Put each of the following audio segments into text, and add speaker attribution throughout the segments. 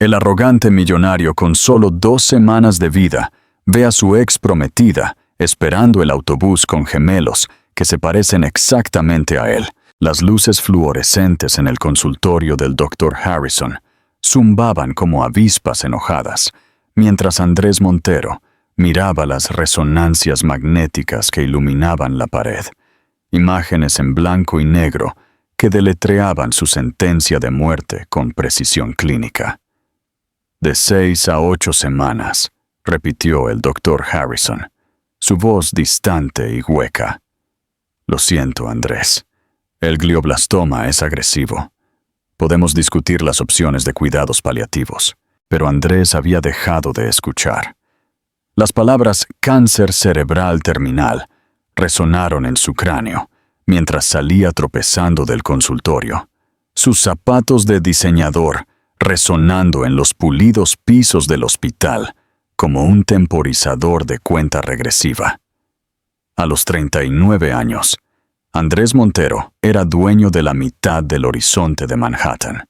Speaker 1: El arrogante millonario con solo 2 semanas de vida ve a su ex prometida esperando el autobús con gemelos que se parecen exactamente a él. Las luces fluorescentes en el consultorio del Dr. Harrison zumbaban como avispas enojadas, mientras Andrés Montero miraba las resonancias magnéticas que iluminaban la pared, imágenes en blanco y negro que deletreaban su sentencia de muerte con precisión clínica. De 6 a 8 semanas, repitió el Dr. Harrison, su voz distante y hueca. Lo siento, Andrés. El glioblastoma es agresivo. Podemos discutir las opciones de cuidados paliativos, pero Andrés había dejado de escuchar. Las palabras cáncer cerebral terminal resonaron en su cráneo mientras salía tropezando del consultorio, sus zapatos de diseñador resonando en los pulidos pisos del hospital como un temporizador de cuenta regresiva. A los 39 años, Andrés Montero era dueño de la mitad del horizonte de Manhattan.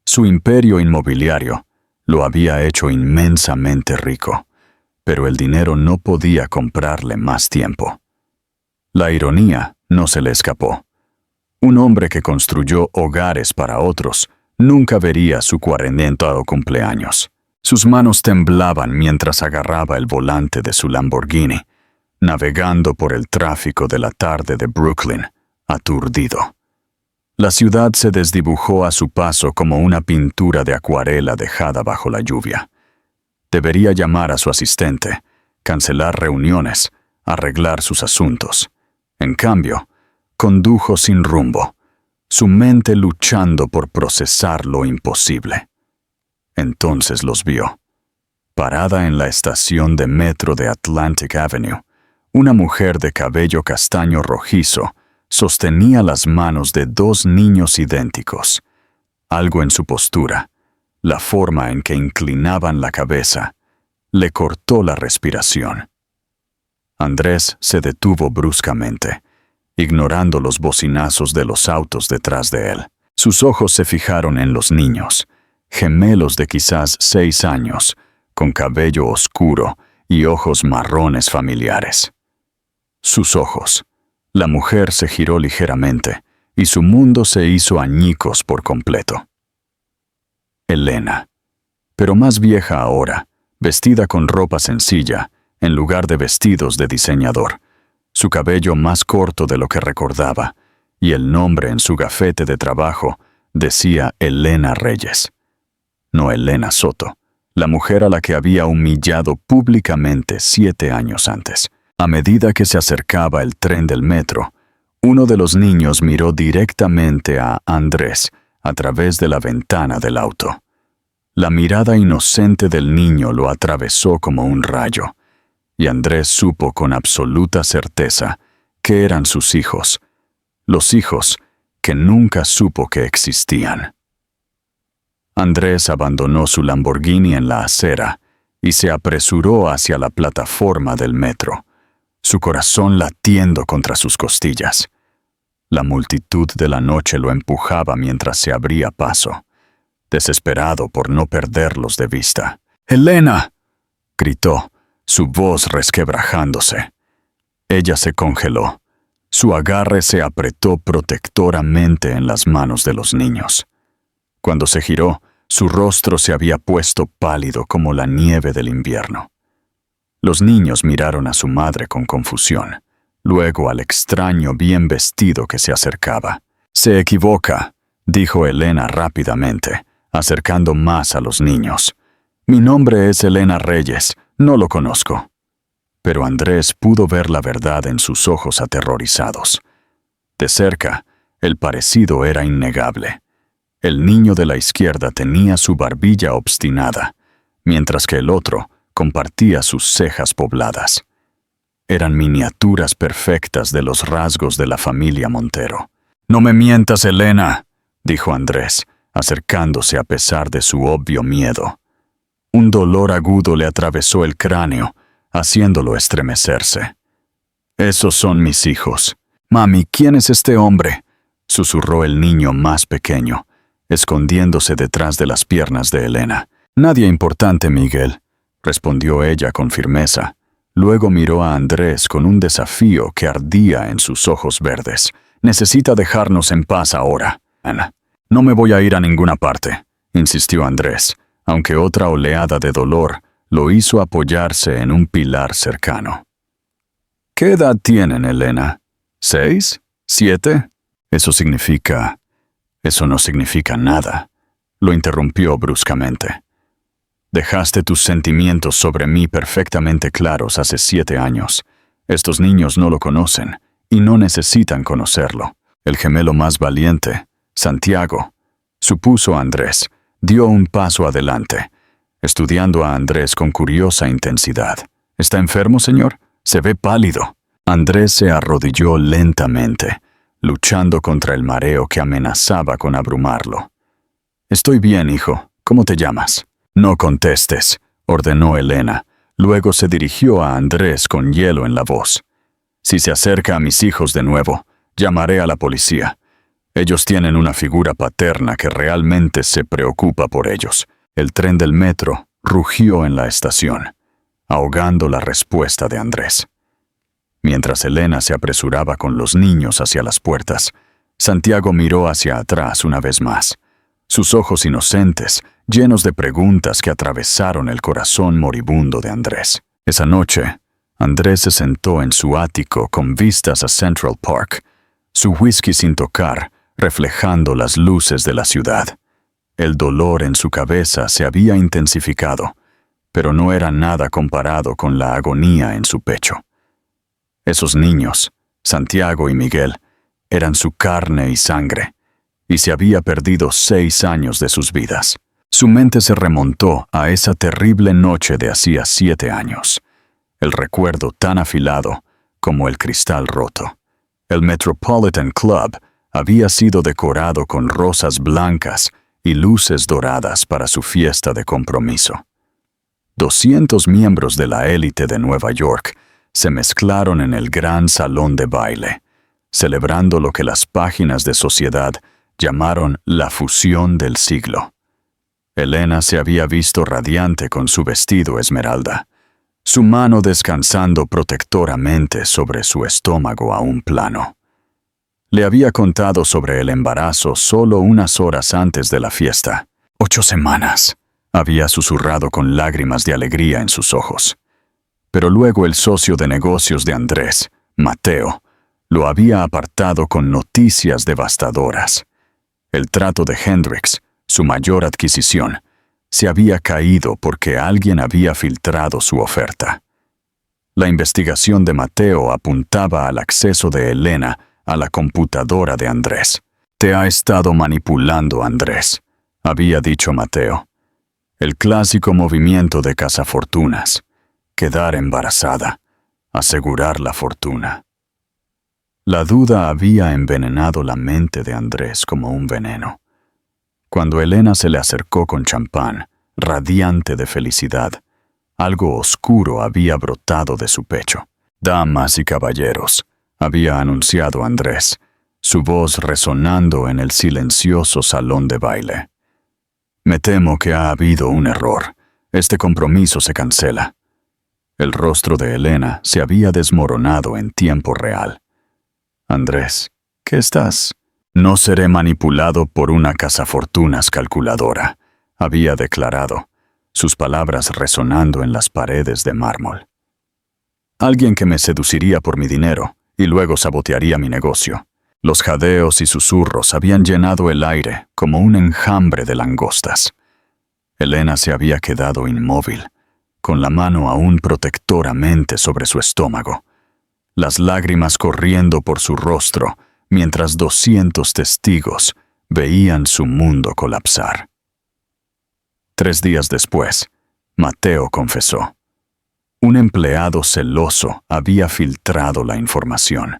Speaker 1: Su imperio inmobiliario lo había hecho inmensamente rico, pero el dinero no podía comprarle más tiempo. La ironía no se le escapó. Un hombre que construyó hogares para otros nunca vería su 40º cumpleaños. Sus manos temblaban mientras agarraba el volante de su Lamborghini, navegando por el tráfico de la tarde de Brooklyn, aturdido. La ciudad se desdibujó a su paso como una pintura de acuarela dejada bajo la lluvia. Debería llamar a su asistente, cancelar reuniones, arreglar sus asuntos. En cambio, condujo sin rumbo, su mente luchando por procesar lo imposible. Entonces los vio. Parada en la estación de metro de Atlantic Avenue, una mujer de cabello castaño rojizo sostenía las manos de 2 niños idénticos. Algo en su postura, la forma en que inclinaban la cabeza, le cortó la respiración. Andrés se detuvo bruscamente, ignorando los bocinazos de los autos detrás de él. Sus ojos se fijaron en los niños, gemelos de quizás 6 años, con cabello oscuro y ojos marrones familiares. Sus ojos. La mujer se giró ligeramente y su mundo se hizo añicos por completo. Elena, pero más vieja ahora, vestida con ropa sencilla, en lugar de vestidos de diseñador, su cabello más corto de lo que recordaba, y el nombre en su gafete de trabajo decía Elena Reyes. No Elena Soto, la mujer a la que había humillado públicamente 7 años antes. A medida que se acercaba el tren del metro, uno de los niños miró directamente a Andrés a través de la ventana del auto. La mirada inocente del niño lo atravesó como un rayo, y Andrés supo con absoluta certeza que eran sus hijos, los hijos que nunca supo que existían. Andrés abandonó su Lamborghini en la acera y se apresuró hacia la plataforma del metro, su corazón latiendo contra sus costillas. La multitud de la noche lo empujaba mientras se abría paso, desesperado por no perderlos de vista. «¡Elena!», gritó, su voz resquebrajándose. Ella se congeló. Su agarre se apretó protectoramente en las manos de los niños. Cuando se giró, su rostro se había puesto pálido como la nieve del invierno. Los niños miraron a su madre con confusión, luego al extraño bien vestido que se acercaba. «Se equivoca», dijo Elena rápidamente, acercando más a los niños. «Mi nombre es Elena Reyes, no lo conozco». Pero Andrés pudo ver la verdad en sus ojos aterrorizados. De cerca, el parecido era innegable. El niño de la izquierda tenía su barbilla obstinada, mientras que el otro compartía sus cejas pobladas. Eran miniaturas perfectas de los rasgos de la familia Montero. «No me mientas, Elena», dijo Andrés, acercándose a pesar de su obvio miedo. Un dolor agudo le atravesó el cráneo, haciéndolo estremecerse. «Esos son mis hijos». «Mami, ¿quién es este hombre?», susurró el niño más pequeño, escondiéndose detrás de las piernas de Elena. «Nadie importante, Miguel», respondió ella con firmeza. Luego miró a Andrés con un desafío que ardía en sus ojos verdes. «Necesita dejarnos en paz ahora, Ana». «No me voy a ir a ninguna parte», insistió Andrés, aunque otra oleada de dolor lo hizo apoyarse en un pilar cercano. «¿Qué edad tienen, Elena? ¿6? ¿7? Eso no significa nada», lo interrumpió bruscamente. «Dejaste tus sentimientos sobre mí perfectamente claros hace 7 años. Estos niños no lo conocen y no necesitan conocerlo». El gemelo más valiente, Santiago, supuso Andrés, dio un paso adelante, estudiando a Andrés con curiosa intensidad. «¿Está enfermo, señor? Se ve pálido». Andrés se arrodilló lentamente, luchando contra el mareo que amenazaba con abrumarlo. «Estoy bien, hijo. ¿Cómo te llamas?» «No contestes», ordenó Elena. Luego se dirigió a Andrés con hielo en la voz. «Si se acerca a mis hijos de nuevo, llamaré a la policía. Ellos tienen una figura paterna que realmente se preocupa por ellos». El tren del metro rugió en la estación, ahogando la respuesta de Andrés. Mientras Elena se apresuraba con los niños hacia las puertas, Santiago miró hacia atrás una vez más. Sus ojos inocentes, llenos de preguntas que atravesaron el corazón moribundo de Andrés. Esa noche, Andrés se sentó en su ático con vistas a Central Park, su whisky sin tocar, reflejando las luces de la ciudad. El dolor en su cabeza se había intensificado, pero no era nada comparado con la agonía en su pecho. Esos niños, Santiago y Miguel, eran su carne y sangre, y se había perdido 6 años de sus vidas. Su mente se remontó a esa terrible noche de hacía 7 años, el recuerdo tan afilado como el cristal roto. El Metropolitan Club había sido decorado con rosas blancas y luces doradas para su fiesta de compromiso. 200 miembros de la élite de Nueva York se mezclaron en el gran salón de baile, celebrando lo que las páginas de sociedad llamaron la fusión del siglo. Elena se había visto radiante con su vestido esmeralda, su mano descansando protectoramente sobre su estómago aún plano. Le había contado sobre el embarazo solo unas horas antes de la fiesta. 8 semanas, había susurrado con lágrimas de alegría en sus ojos. Pero luego el socio de negocios de Andrés, Mateo, lo había apartado con noticias devastadoras. El trato de Hendrix, su mayor adquisición, se había caído porque alguien había filtrado su oferta. La investigación de Mateo apuntaba al acceso de Elena a la computadora de Andrés. «Te ha estado manipulando, Andrés», había dicho Mateo. El clásico movimiento de cazafortunas. Quedar embarazada, asegurar la fortuna. La duda había envenenado la mente de Andrés como un veneno. Cuando Elena se le acercó con champán, radiante de felicidad, algo oscuro había brotado de su pecho. «Damas y caballeros», había anunciado Andrés, su voz resonando en el silencioso salón de baile. «Me temo que ha habido un error. Este compromiso se cancela». El rostro de Elena se había desmoronado en tiempo real. «Andrés, ¿qué estás?» «No seré manipulado por una cazafortunas calculadora», había declarado, sus palabras resonando en las paredes de mármol. «Alguien que me seduciría por mi dinero y luego sabotearía mi negocio». Los jadeos y susurros habían llenado el aire como un enjambre de langostas. Elena se había quedado inmóvil, con la mano aún protectoramente sobre su estómago, las lágrimas corriendo por su rostro mientras 200 testigos veían su mundo colapsar. 3 días después, Mateo confesó. Un empleado celoso había filtrado la información.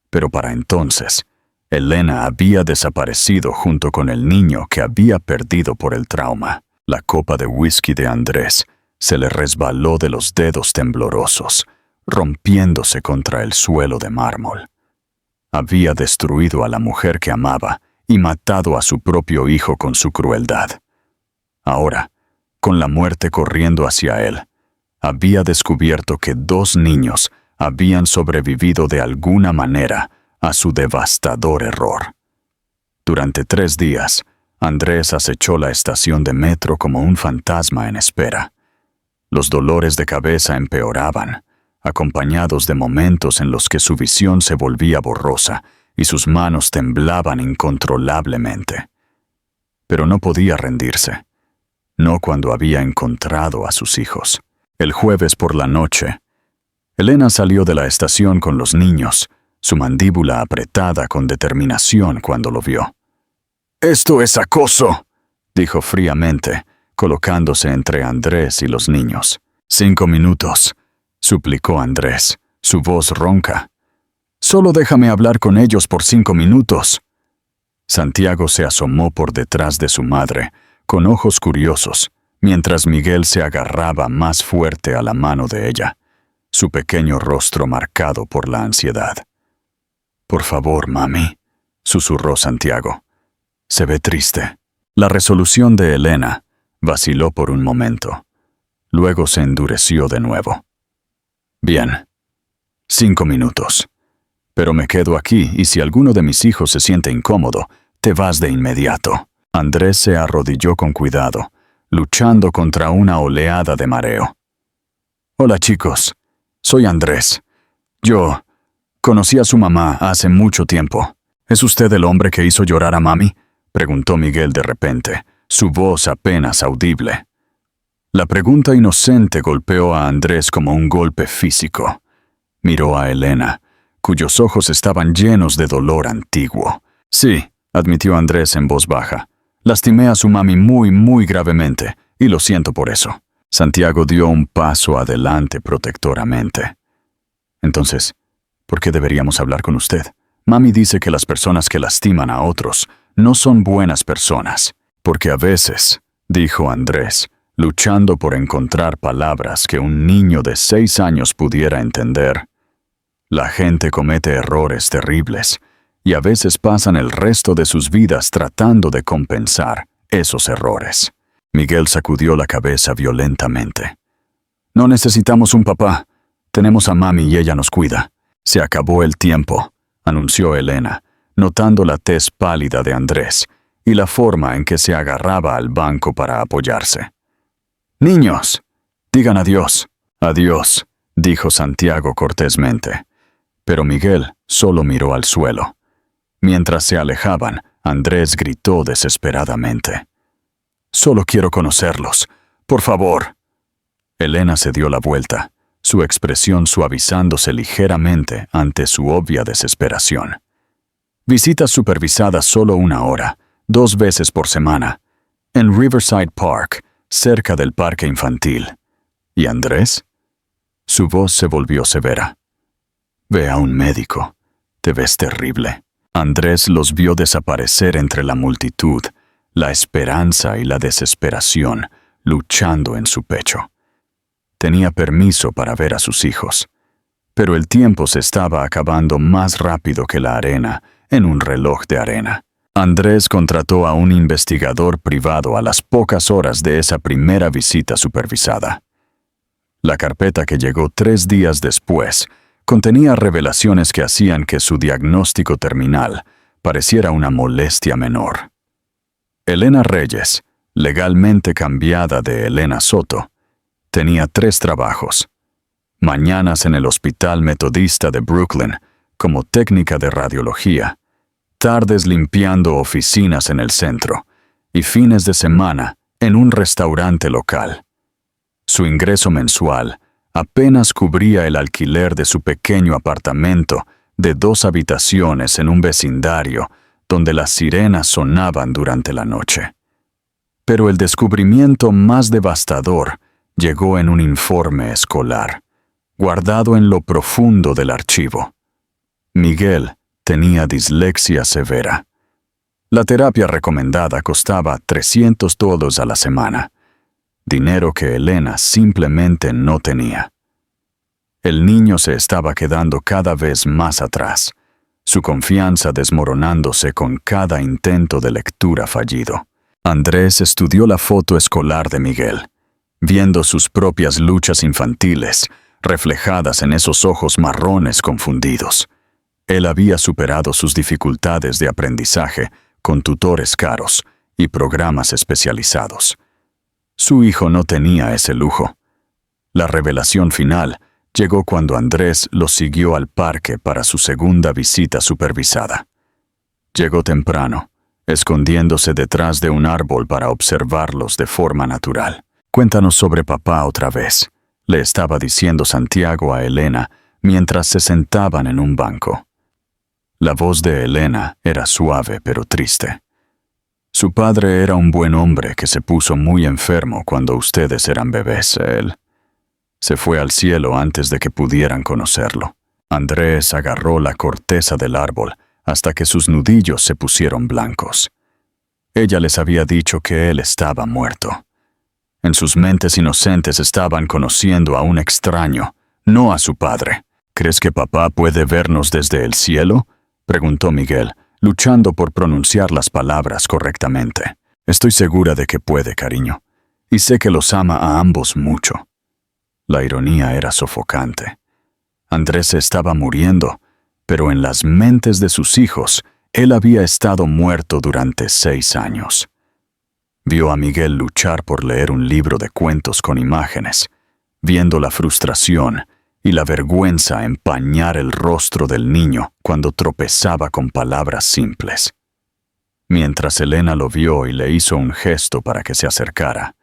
Speaker 1: Pero para entonces, Elena había desaparecido junto con el niño que había perdido por el trauma. La copa de whisky de Andrés se le resbaló de los dedos temblorosos, rompiéndose contra el suelo de mármol. Había destruido a la mujer que amaba y matado a su propio hijo con su crueldad. Ahora, con la muerte corriendo hacia él, había descubierto que 2 niños habían sobrevivido de alguna manera a su devastador error. Durante 3 días, Andrés acechó la estación de metro como un fantasma en espera. Los dolores de cabeza empeoraban, acompañados de momentos en los que su visión se volvía borrosa y sus manos temblaban incontrolablemente. Pero no podía rendirse, no cuando había encontrado a sus hijos. El jueves por la noche, Elena salió de la estación con los niños, su mandíbula apretada con determinación cuando lo vio. «¡Esto es acoso!», dijo fríamente, colocándose entre Andrés y los niños. «5 minutos», suplicó Andrés, su voz ronca. «Solo déjame hablar con ellos por 5 minutos». Santiago se asomó por detrás de su madre, con ojos curiosos, mientras Miguel se agarraba más fuerte a la mano de ella, su pequeño rostro marcado por la ansiedad. «Por favor, mami», susurró Santiago. «Se ve triste». La resolución de Elena vaciló por un momento. Luego se endureció de nuevo. «Bien, 5 minutos. Pero me quedo aquí y si alguno de mis hijos se siente incómodo, te vas de inmediato». Andrés se arrodilló con cuidado, luchando contra una oleada de mareo. «Hola chicos, soy Andrés. Yo conocí a su mamá hace mucho tiempo. ¿Es usted el hombre que hizo llorar a mami?», preguntó Miguel de repente, su voz apenas audible. La pregunta inocente golpeó a Andrés como un golpe físico. Miró a Elena, cuyos ojos estaban llenos de dolor antiguo. «Sí», admitió Andrés en voz baja. «Lastimé a su mami muy gravemente, y lo siento por eso». Santiago dio un paso adelante protectoramente. «Entonces, ¿por qué deberíamos hablar con usted? Mami dice que las personas que lastiman a otros no son buenas personas». «Porque a veces», dijo Andrés, luchando por encontrar palabras que un niño de 6 años pudiera entender, «la gente comete errores terribles, y a veces pasan el resto de sus vidas tratando de compensar esos errores». Miguel sacudió la cabeza violentamente. «No necesitamos un papá. Tenemos a mami y ella nos cuida». «Se acabó el tiempo», anunció Elena, notando la tez pálida de Andrés y la forma en que se agarraba al banco para apoyarse. «Niños, digan adiós». «Adiós», dijo Santiago cortésmente. Pero Miguel solo miró al suelo. Mientras se alejaban, Andrés gritó desesperadamente. «Solo quiero conocerlos. Por favor». Elena se dio la vuelta, su expresión suavizándose ligeramente ante su obvia desesperación. «Visitas supervisadas solo 1 hora, 2 veces por semana, en Riverside Park, cerca del parque infantil. ¿Y Andrés?». Su voz se volvió severa. «Ve a un médico. Te ves terrible». Andrés los vio desaparecer entre la multitud, la esperanza y la desesperación luchando en su pecho. Tenía permiso para ver a sus hijos, pero el tiempo se estaba acabando más rápido que la arena en un reloj de arena. Andrés contrató a un investigador privado a las pocas horas de esa primera visita supervisada. La carpeta que llegó 3 días después contenía revelaciones que hacían que su diagnóstico terminal pareciera una molestia menor. Elena Reyes, legalmente cambiada de Elena Soto, tenía 3 trabajos: mañanas en el Hospital Metodista de Brooklyn como técnica de radiología, tardes limpiando oficinas en el centro y fines de semana en un restaurante local. Su ingreso mensual apenas cubría el alquiler de su pequeño apartamento de 2 habitaciones en un vecindario donde las sirenas sonaban durante la noche. Pero el descubrimiento más devastador llegó en un informe escolar, guardado en lo profundo del archivo. Miguel tenía dislexia severa. La terapia recomendada costaba $300 a la semana, dinero que Elena simplemente no tenía. El niño se estaba quedando cada vez más atrás. su confianza desmoronándose con cada intento de lectura fallido. Andrés estudió la foto escolar de Miguel, viendo sus propias luchas infantiles reflejadas en esos ojos marrones confundidos. Él había superado sus dificultades de aprendizaje con tutores caros y programas especializados. Su hijo no tenía ese lujo. La revelación final llegó cuando Andrés lo siguió al parque para su segunda visita supervisada. Llegó temprano, escondiéndose detrás de un árbol para observarlos de forma natural. «Cuéntanos sobre papá otra vez», le estaba diciendo Santiago a Elena mientras se sentaban en un banco. La voz de Elena era suave pero triste. Su padre era un buen hombre que se puso muy enfermo cuando ustedes eran bebés. Él se fue al cielo antes de que pudieran conocerlo. Andrés agarró la corteza del árbol hasta que sus nudillos se pusieron blancos. Ella les había dicho que él estaba muerto. En sus mentes inocentes estaban conociendo a un extraño, no a su padre. «¿Crees que papá puede vernos desde el cielo?», preguntó Miguel, luchando por pronunciar las palabras correctamente. «Estoy segura de que puede, cariño, y sé que los ama a ambos mucho». La ironía era sofocante. Andrés se estaba muriendo, pero en las mentes de sus hijos, él había estado muerto durante 6 años. Vio a Miguel luchar por leer un libro de cuentos con imágenes, viendo la frustración y la vergüenza empañar el rostro del niño cuando tropezaba con palabras simples. Mientras Elena lo vio y le hizo un gesto para que se acercara,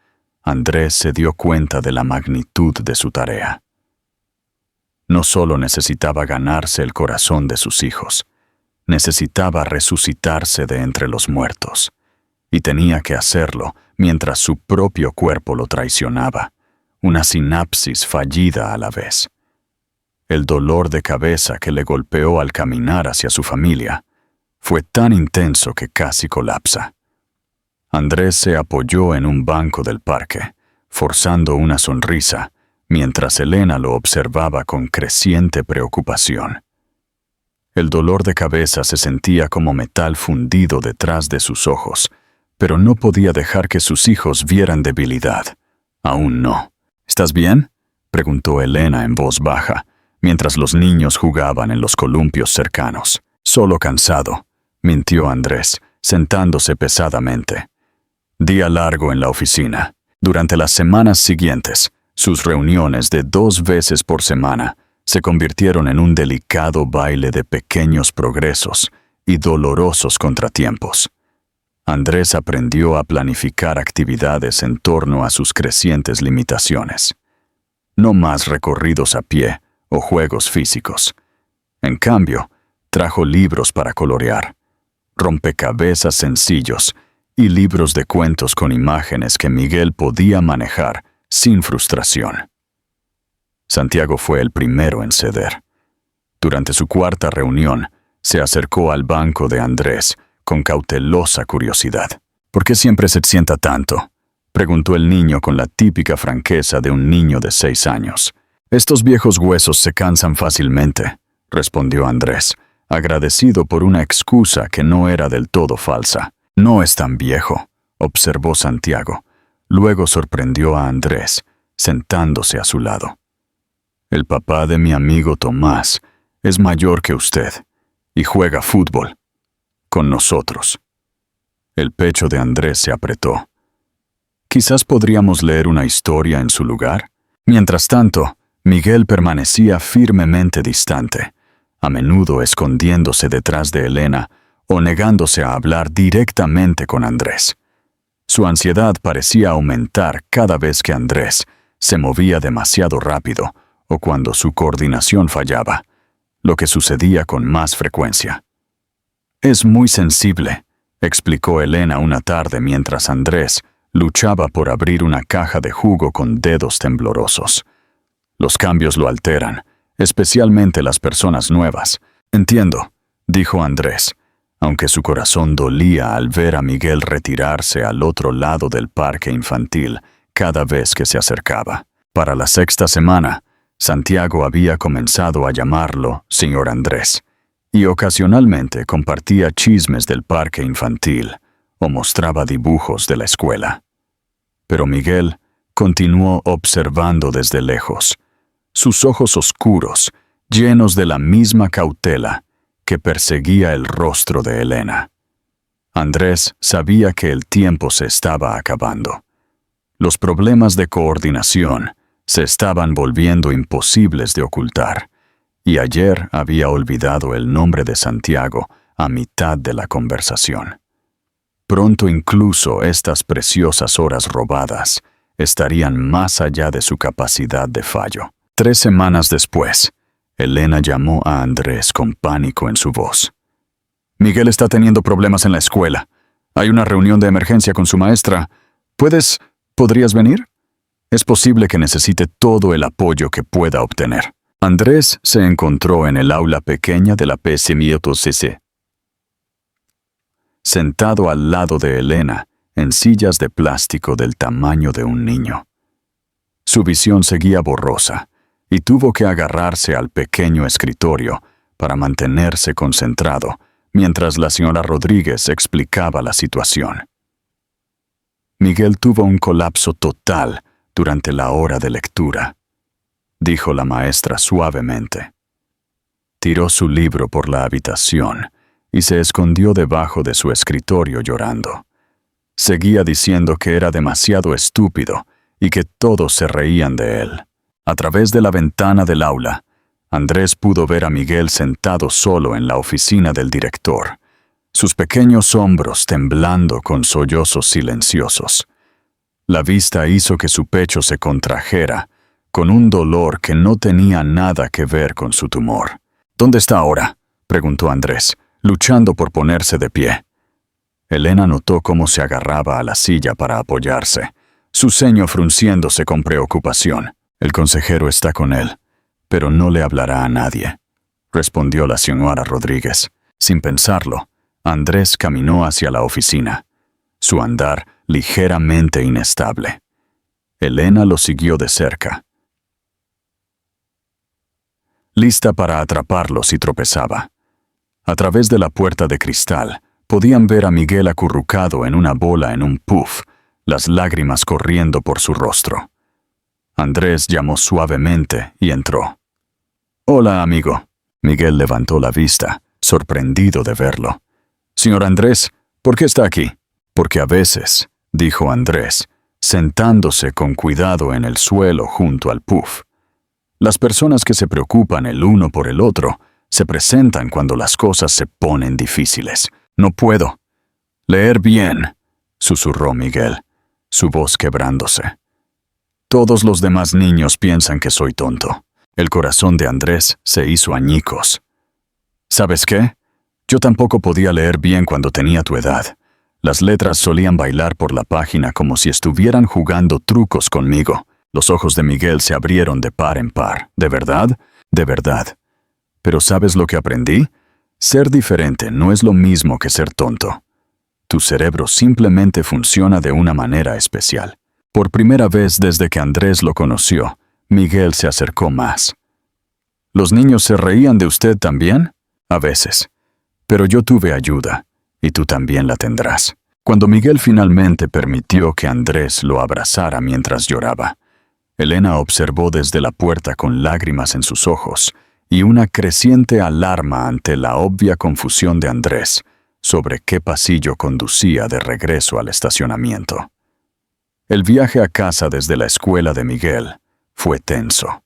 Speaker 1: Andrés se dio cuenta de la magnitud de su tarea. No solo necesitaba ganarse el corazón de sus hijos, necesitaba resucitarse de entre los muertos, y tenía que hacerlo mientras su propio cuerpo lo traicionaba, una sinapsis fallida a la vez. El dolor de cabeza que le golpeó al caminar hacia su familia fue tan intenso que casi colapsa. Andrés se apoyó en un banco del parque, forzando una sonrisa, mientras Elena lo observaba con creciente preocupación. El dolor de cabeza se sentía como metal fundido detrás de sus ojos, pero no podía dejar que sus hijos vieran debilidad. Aún no. «¿Estás bien?», preguntó Elena en voz baja, mientras los niños jugaban en los columpios cercanos. «Solo cansado», mintió Andrés, sentándose pesadamente. Día largo en la oficina. Durante las semanas siguientes, sus reuniones de 2 veces por semana se convirtieron en un delicado baile de pequeños progresos y dolorosos contratiempos. Andrés aprendió a planificar actividades en torno a sus crecientes limitaciones. No más recorridos a pie o juegos físicos. En cambio, trajo libros para colorear, rompecabezas sencillos y libros de cuentos con imágenes que Miguel podía manejar sin frustración. Santiago fue el primero en ceder. Durante su 4ª reunión, se acercó al banco de Andrés con cautelosa curiosidad. «¿Por qué siempre se sienta tanto?», preguntó el niño con la típica franqueza de un niño de 6 años. «Estos viejos huesos se cansan fácilmente», respondió Andrés, agradecido por una excusa que no era del todo falsa. «No es tan viejo», observó Santiago. Luego sorprendió a Andrés, sentándose a su lado. «El papá de mi amigo Tomás es mayor que usted y juega fútbol con nosotros». El pecho de Andrés se apretó. «Quizás podríamos leer una historia en su lugar». Mientras tanto, Miguel permanecía firmemente distante, a menudo escondiéndose detrás de Elena o negándose a hablar directamente con Andrés. Su ansiedad parecía aumentar cada vez que Andrés se movía demasiado rápido o cuando su coordinación fallaba, lo que sucedía con más frecuencia. «Es muy sensible», explicó Elena una tarde mientras Andrés luchaba por abrir una caja de jugo con dedos temblorosos. «Los cambios lo alteran, especialmente las personas nuevas». «Entiendo», dijo Andrés, aunque su corazón dolía al ver a Miguel retirarse al otro lado del parque infantil cada vez que se acercaba. Para la 6ª semana, Santiago había comenzado a llamarlo señor Andrés, y ocasionalmente compartía chismes del parque infantil o mostraba dibujos de la escuela. Pero Miguel continuó observando desde lejos, sus ojos oscuros, llenos de la misma cautela que perseguía el rostro de Elena. Andrés sabía que el tiempo se estaba acabando. Los problemas de coordinación se estaban volviendo imposibles de ocultar, y ayer había olvidado el nombre de Santiago a mitad de la conversación. Pronto incluso estas preciosas horas robadas estarían más allá de su capacidad de fallo. 3 semanas después, Elena llamó a Andrés con pánico en su voz. Miguel está teniendo problemas en la escuela. Hay una reunión de emergencia con su maestra. ¿Podrías venir? Es posible que necesite todo el apoyo que pueda obtener. Andrés se encontró en el aula pequeña de la PSMIOTCC, sentado al lado de Elena, en sillas de plástico del tamaño de un niño. Su visión seguía borrosa, y tuvo que agarrarse al pequeño escritorio para mantenerse concentrado mientras la señora Rodríguez explicaba la situación. Miguel tuvo un colapso total durante la hora de lectura, dijo la maestra suavemente. Tiró su libro por la habitación y se escondió debajo de su escritorio llorando. Seguía diciendo que era demasiado estúpido y que todos se reían de él. A través de la ventana del aula, Andrés pudo ver a Miguel sentado solo en la oficina del director, sus pequeños hombros temblando con sollozos silenciosos. La vista hizo que su pecho se contrajera, con un dolor que no tenía nada que ver con su tumor. ¿Dónde está ahora?, preguntó Andrés, luchando por ponerse de pie. Elena notó cómo se agarraba a la silla para apoyarse, su ceño frunciéndose con preocupación. El consejero está con él, pero no le hablará a nadie, respondió la señora Rodríguez. Sin pensarlo, Andrés caminó hacia la oficina, su andar ligeramente inestable. Elena lo siguió de cerca, lista para atraparlo si tropezaba. A través de la puerta de cristal, podían ver a Miguel acurrucado en una bola en un puff, las lágrimas corriendo por su rostro. Andrés llamó suavemente y entró. «Hola, amigo». Miguel levantó la vista, sorprendido de verlo. «Señor Andrés, ¿por qué está aquí?» «Porque a veces», dijo Andrés, sentándose con cuidado en el suelo junto al puff. «Las personas que se preocupan el uno por el otro se presentan cuando las cosas se ponen difíciles. No puedo». «Leer bien», susurró Miguel, su voz quebrándose. «Todos los demás niños piensan que soy tonto». El corazón de Andrés se hizo añicos. «¿Sabes qué? Yo tampoco podía leer bien cuando tenía tu edad. Las letras solían bailar por la página como si estuvieran jugando trucos conmigo». Los ojos de Miguel se abrieron de par en par. «¿De verdad? De verdad. Pero ¿sabes lo que aprendí? Ser diferente no es lo mismo que ser tonto. Tu cerebro simplemente funciona de una manera especial». Por primera vez desde que Andrés lo conoció, Miguel se acercó más. «¿Los niños se reían de usted también?» «A veces. Pero yo tuve ayuda, y tú también la tendrás». Cuando Miguel finalmente permitió que Andrés lo abrazara mientras lloraba, Elena observó desde la puerta con lágrimas en sus ojos y una creciente alarma ante la obvia confusión de Andrés sobre qué pasillo conducía de regreso al estacionamiento. El viaje a casa desde la escuela de Miguel fue tenso.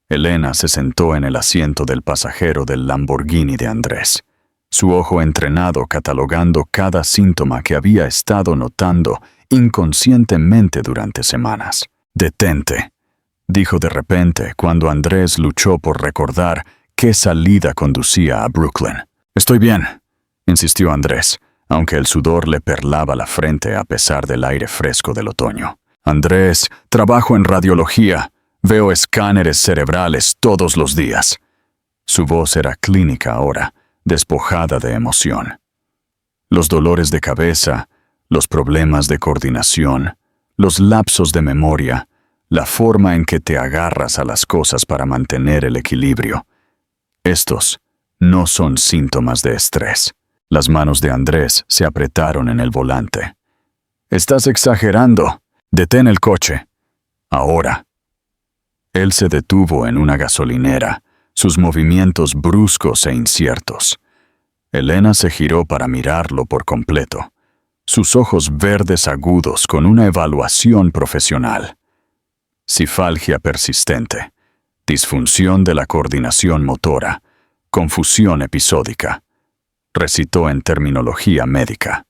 Speaker 1: Elena se sentó en el asiento del pasajero del Lamborghini de Andrés, su ojo entrenado catalogando cada síntoma que había estado notando inconscientemente durante semanas. «Detente», dijo de repente cuando Andrés luchó por recordar qué salida conducía a Brooklyn. «Estoy bien», insistió Andrés, aunque el sudor le perlaba la frente a pesar del aire fresco del otoño. «Andrés, trabajo en radiología. Veo escáneres cerebrales todos los días». Su voz era clínica ahora, despojada de emoción. Los dolores de cabeza, los problemas de coordinación, los lapsos de memoria, la forma en que te agarras a las cosas para mantener el equilibrio. Estos no son síntomas de estrés. Las manos de Andrés se apretaron en el volante. «Estás exagerando. Detén el coche. Ahora». Él se detuvo en una gasolinera, sus movimientos bruscos e inciertos. Elena se giró para mirarlo por completo, sus ojos verdes agudos con una evaluación profesional. Cefalgia persistente, disfunción de la coordinación motora, confusión episódica, recitó en terminología médica.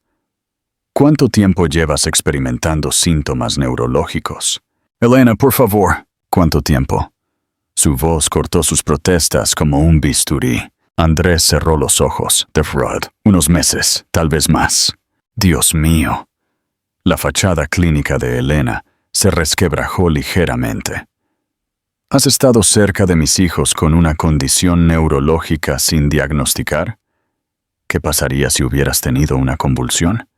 Speaker 1: ¿Cuánto tiempo llevas experimentando síntomas neurológicos? Elena, por favor. ¿Cuánto tiempo? Su voz cortó sus protestas como un bisturí. Andrés cerró los ojos. Defraud. Unos meses, tal vez más. Dios mío. La fachada clínica de Elena se resquebrajó ligeramente. ¿Has estado cerca de mis hijos con una condición neurológica sin diagnosticar? ¿Qué pasaría si hubieras tenido una convulsión?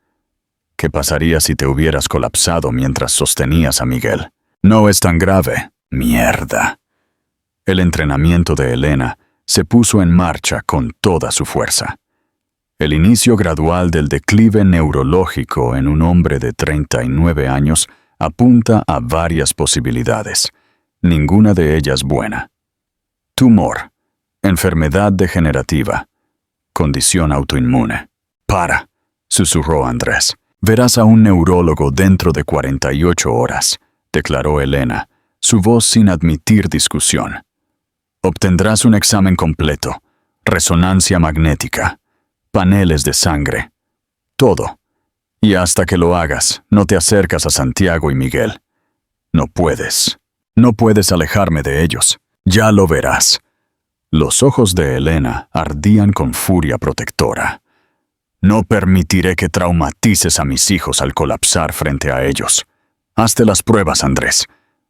Speaker 1: ¿Qué pasaría si te hubieras colapsado mientras sostenías a Miguel? No es tan grave. Mierda. El entrenamiento de Elena se puso en marcha con toda su fuerza. El inicio gradual del declive neurológico en un hombre de 39 años apunta a varias posibilidades, ninguna de ellas buena. Tumor, enfermedad degenerativa, condición autoinmune. «Para», susurró Andrés. «Verás a un neurólogo dentro de 48 horas», declaró Elena, su voz sin admitir discusión. «Obtendrás un examen completo, resonancia magnética, paneles de sangre, todo. Y hasta que lo hagas, no te acercas a Santiago y Miguel. No puedes. No puedes alejarme de ellos. Ya lo verás». Los ojos de Elena ardían con furia protectora. «No permitiré que traumatices a mis hijos al colapsar frente a ellos. Hazte las pruebas, Andrés.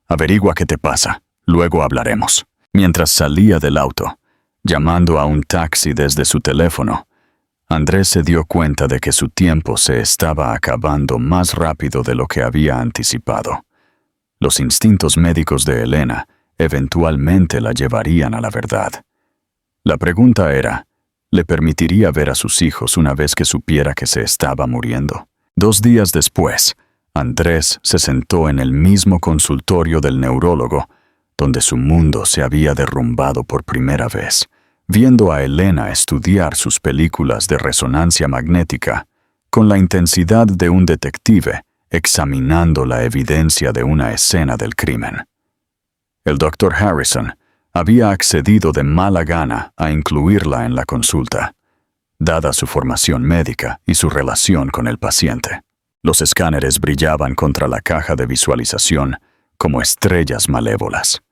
Speaker 1: Averigua qué te pasa. Luego hablaremos». Mientras salía del auto, llamando a un taxi desde su teléfono, Andrés se dio cuenta de que su tiempo se estaba acabando más rápido de lo que había anticipado. Los instintos médicos de Elena eventualmente la llevarían a la verdad. La pregunta era, ¿le permitiría ver a sus hijos una vez que supiera que se estaba muriendo? 2 días después, Andrés se sentó en el mismo consultorio del neurólogo, donde su mundo se había derrumbado por primera vez, viendo a Elena estudiar sus películas de resonancia magnética con la intensidad de un detective examinando la evidencia de una escena del crimen. El Dr. Harrison había accedido de mala gana a incluirla en la consulta, dada su formación médica y su relación con el paciente. Los escáneres brillaban contra la caja de visualización como estrellas malévolas.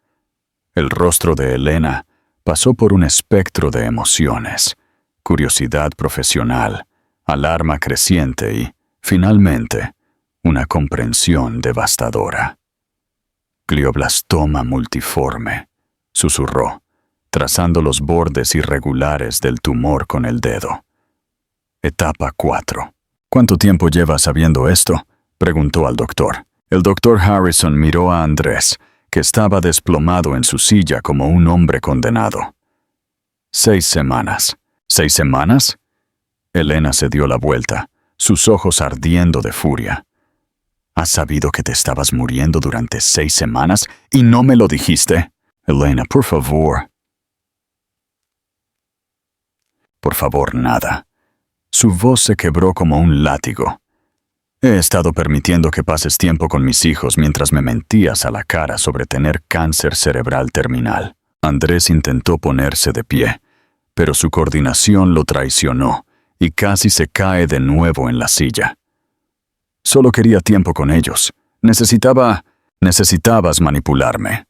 Speaker 1: El rostro de Elena pasó por un espectro de emociones, curiosidad profesional, alarma creciente y, finalmente, una comprensión devastadora. «Glioblastoma multiforme», susurró, trazando los bordes irregulares del tumor con el dedo. Etapa 4. «¿Cuánto tiempo llevas sabiendo esto?», preguntó al doctor. El doctor Harrison miró a Andrés, que estaba desplomado en su silla como un hombre condenado. 6 semanas. ¿6 semanas? Elena se dio la vuelta, sus ojos ardiendo de furia. ¿Has sabido que te estabas muriendo durante 6 semanas y no me lo dijiste? Elena, por favor. Por favor, nada. Su voz se quebró como un látigo. He estado permitiendo que pases tiempo con mis hijos mientras me mentías a la cara sobre tener cáncer cerebral terminal. Andrés intentó ponerse de pie, pero su coordinación lo traicionó y casi se cae de nuevo en la silla. Solo quería tiempo con ellos. Necesitabas manipularme.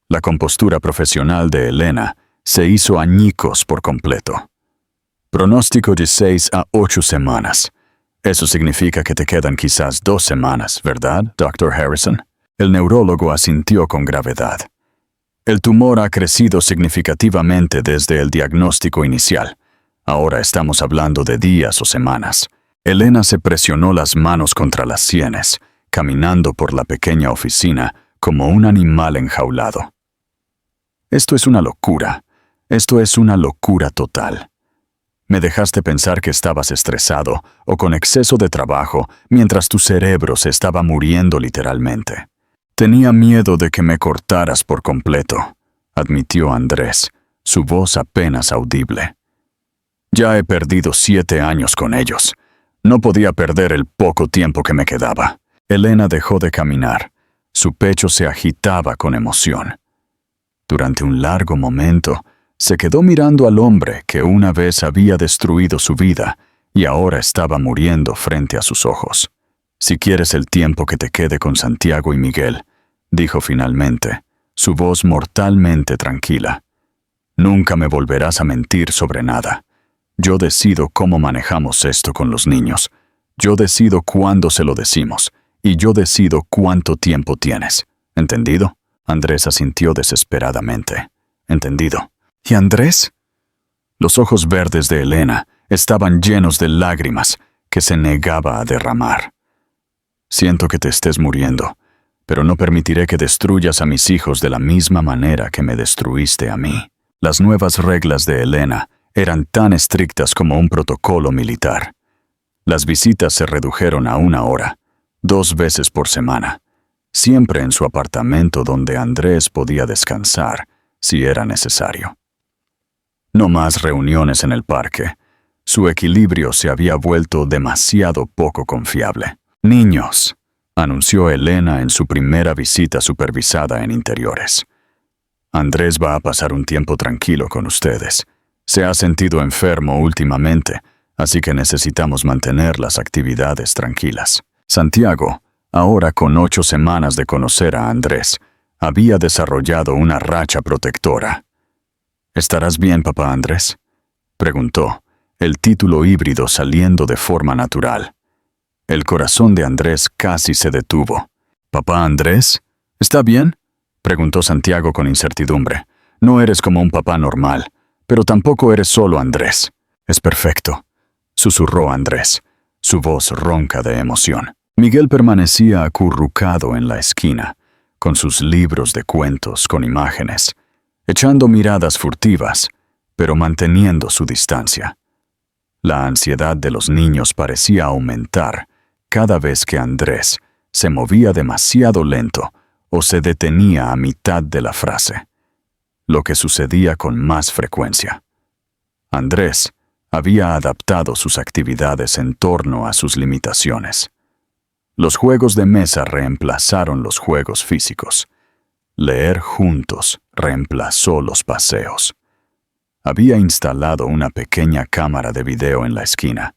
Speaker 1: La compostura profesional de Elena se hizo añicos por completo. Pronóstico de 6 a 8 semanas. Eso significa que te quedan quizás 2 semanas, ¿verdad, Dr. Harrison? El neurólogo asintió con gravedad. El tumor ha crecido significativamente desde el diagnóstico inicial. Ahora estamos hablando de días o semanas. Elena se presionó las manos contra las sienes, caminando por la pequeña oficina como un animal enjaulado. Esto es una locura. Esto es una locura total. Me dejaste pensar que estabas estresado o con exceso de trabajo mientras tu cerebro se estaba muriendo literalmente. Tenía miedo de que me cortaras por completo, admitió Andrés, su voz apenas audible. Ya he perdido 7 años con ellos. No podía perder el poco tiempo que me quedaba. Elena dejó de caminar. Su pecho se agitaba con emoción. Durante un largo momento, se quedó mirando al hombre que una vez había destruido su vida y ahora estaba muriendo frente a sus ojos. Si quieres el tiempo que te quede con Santiago y Miguel, dijo finalmente, su voz mortalmente tranquila. Nunca me volverás a mentir sobre nada. Yo decido cómo manejamos esto con los niños. Yo decido cuándo se lo decimos. Y yo decido cuánto tiempo tienes. ¿Entendido? Andrés asintió desesperadamente. ¿Entendido? ¿Y Andrés? Los ojos verdes de Elena estaban llenos de lágrimas que se negaba a derramar. Siento que te estés muriendo, pero no permitiré que destruyas a mis hijos de la misma manera que me destruiste a mí. Las nuevas reglas de Elena eran tan estrictas como un protocolo militar. Las visitas se redujeron a 1 hora, 2 veces por semana, siempre en su apartamento donde Andrés podía descansar si era necesario. No más reuniones en el parque. Su equilibrio se había vuelto demasiado poco confiable. «Niños», anunció Elena en su primera visita supervisada en interiores. «Andrés va a pasar un tiempo tranquilo con ustedes. Se ha sentido enfermo últimamente, así que necesitamos mantener las actividades tranquilas». Santiago, ahora con 8 semanas de conocer a Andrés, había desarrollado una racha protectora. «¿Estarás bien, papá Andrés?», preguntó, el título híbrido saliendo de forma natural. El corazón de Andrés casi se detuvo. «¿Papá Andrés? ¿Está bien?», preguntó Santiago con incertidumbre. «No eres como un papá normal, pero tampoco eres solo Andrés». «Es perfecto», susurró Andrés, su voz ronca de emoción. Miguel permanecía acurrucado en la esquina, con sus libros de cuentos con imágenes, echando miradas furtivas, pero manteniendo su distancia. La ansiedad de los niños parecía aumentar cada vez que Andrés se movía demasiado lento o se detenía a mitad de la frase, lo que sucedía con más frecuencia. Andrés había adaptado sus actividades en torno a sus limitaciones. Los juegos de mesa reemplazaron los juegos físicos. Leer juntos reemplazó los paseos. Había instalado una pequeña cámara de video en la esquina,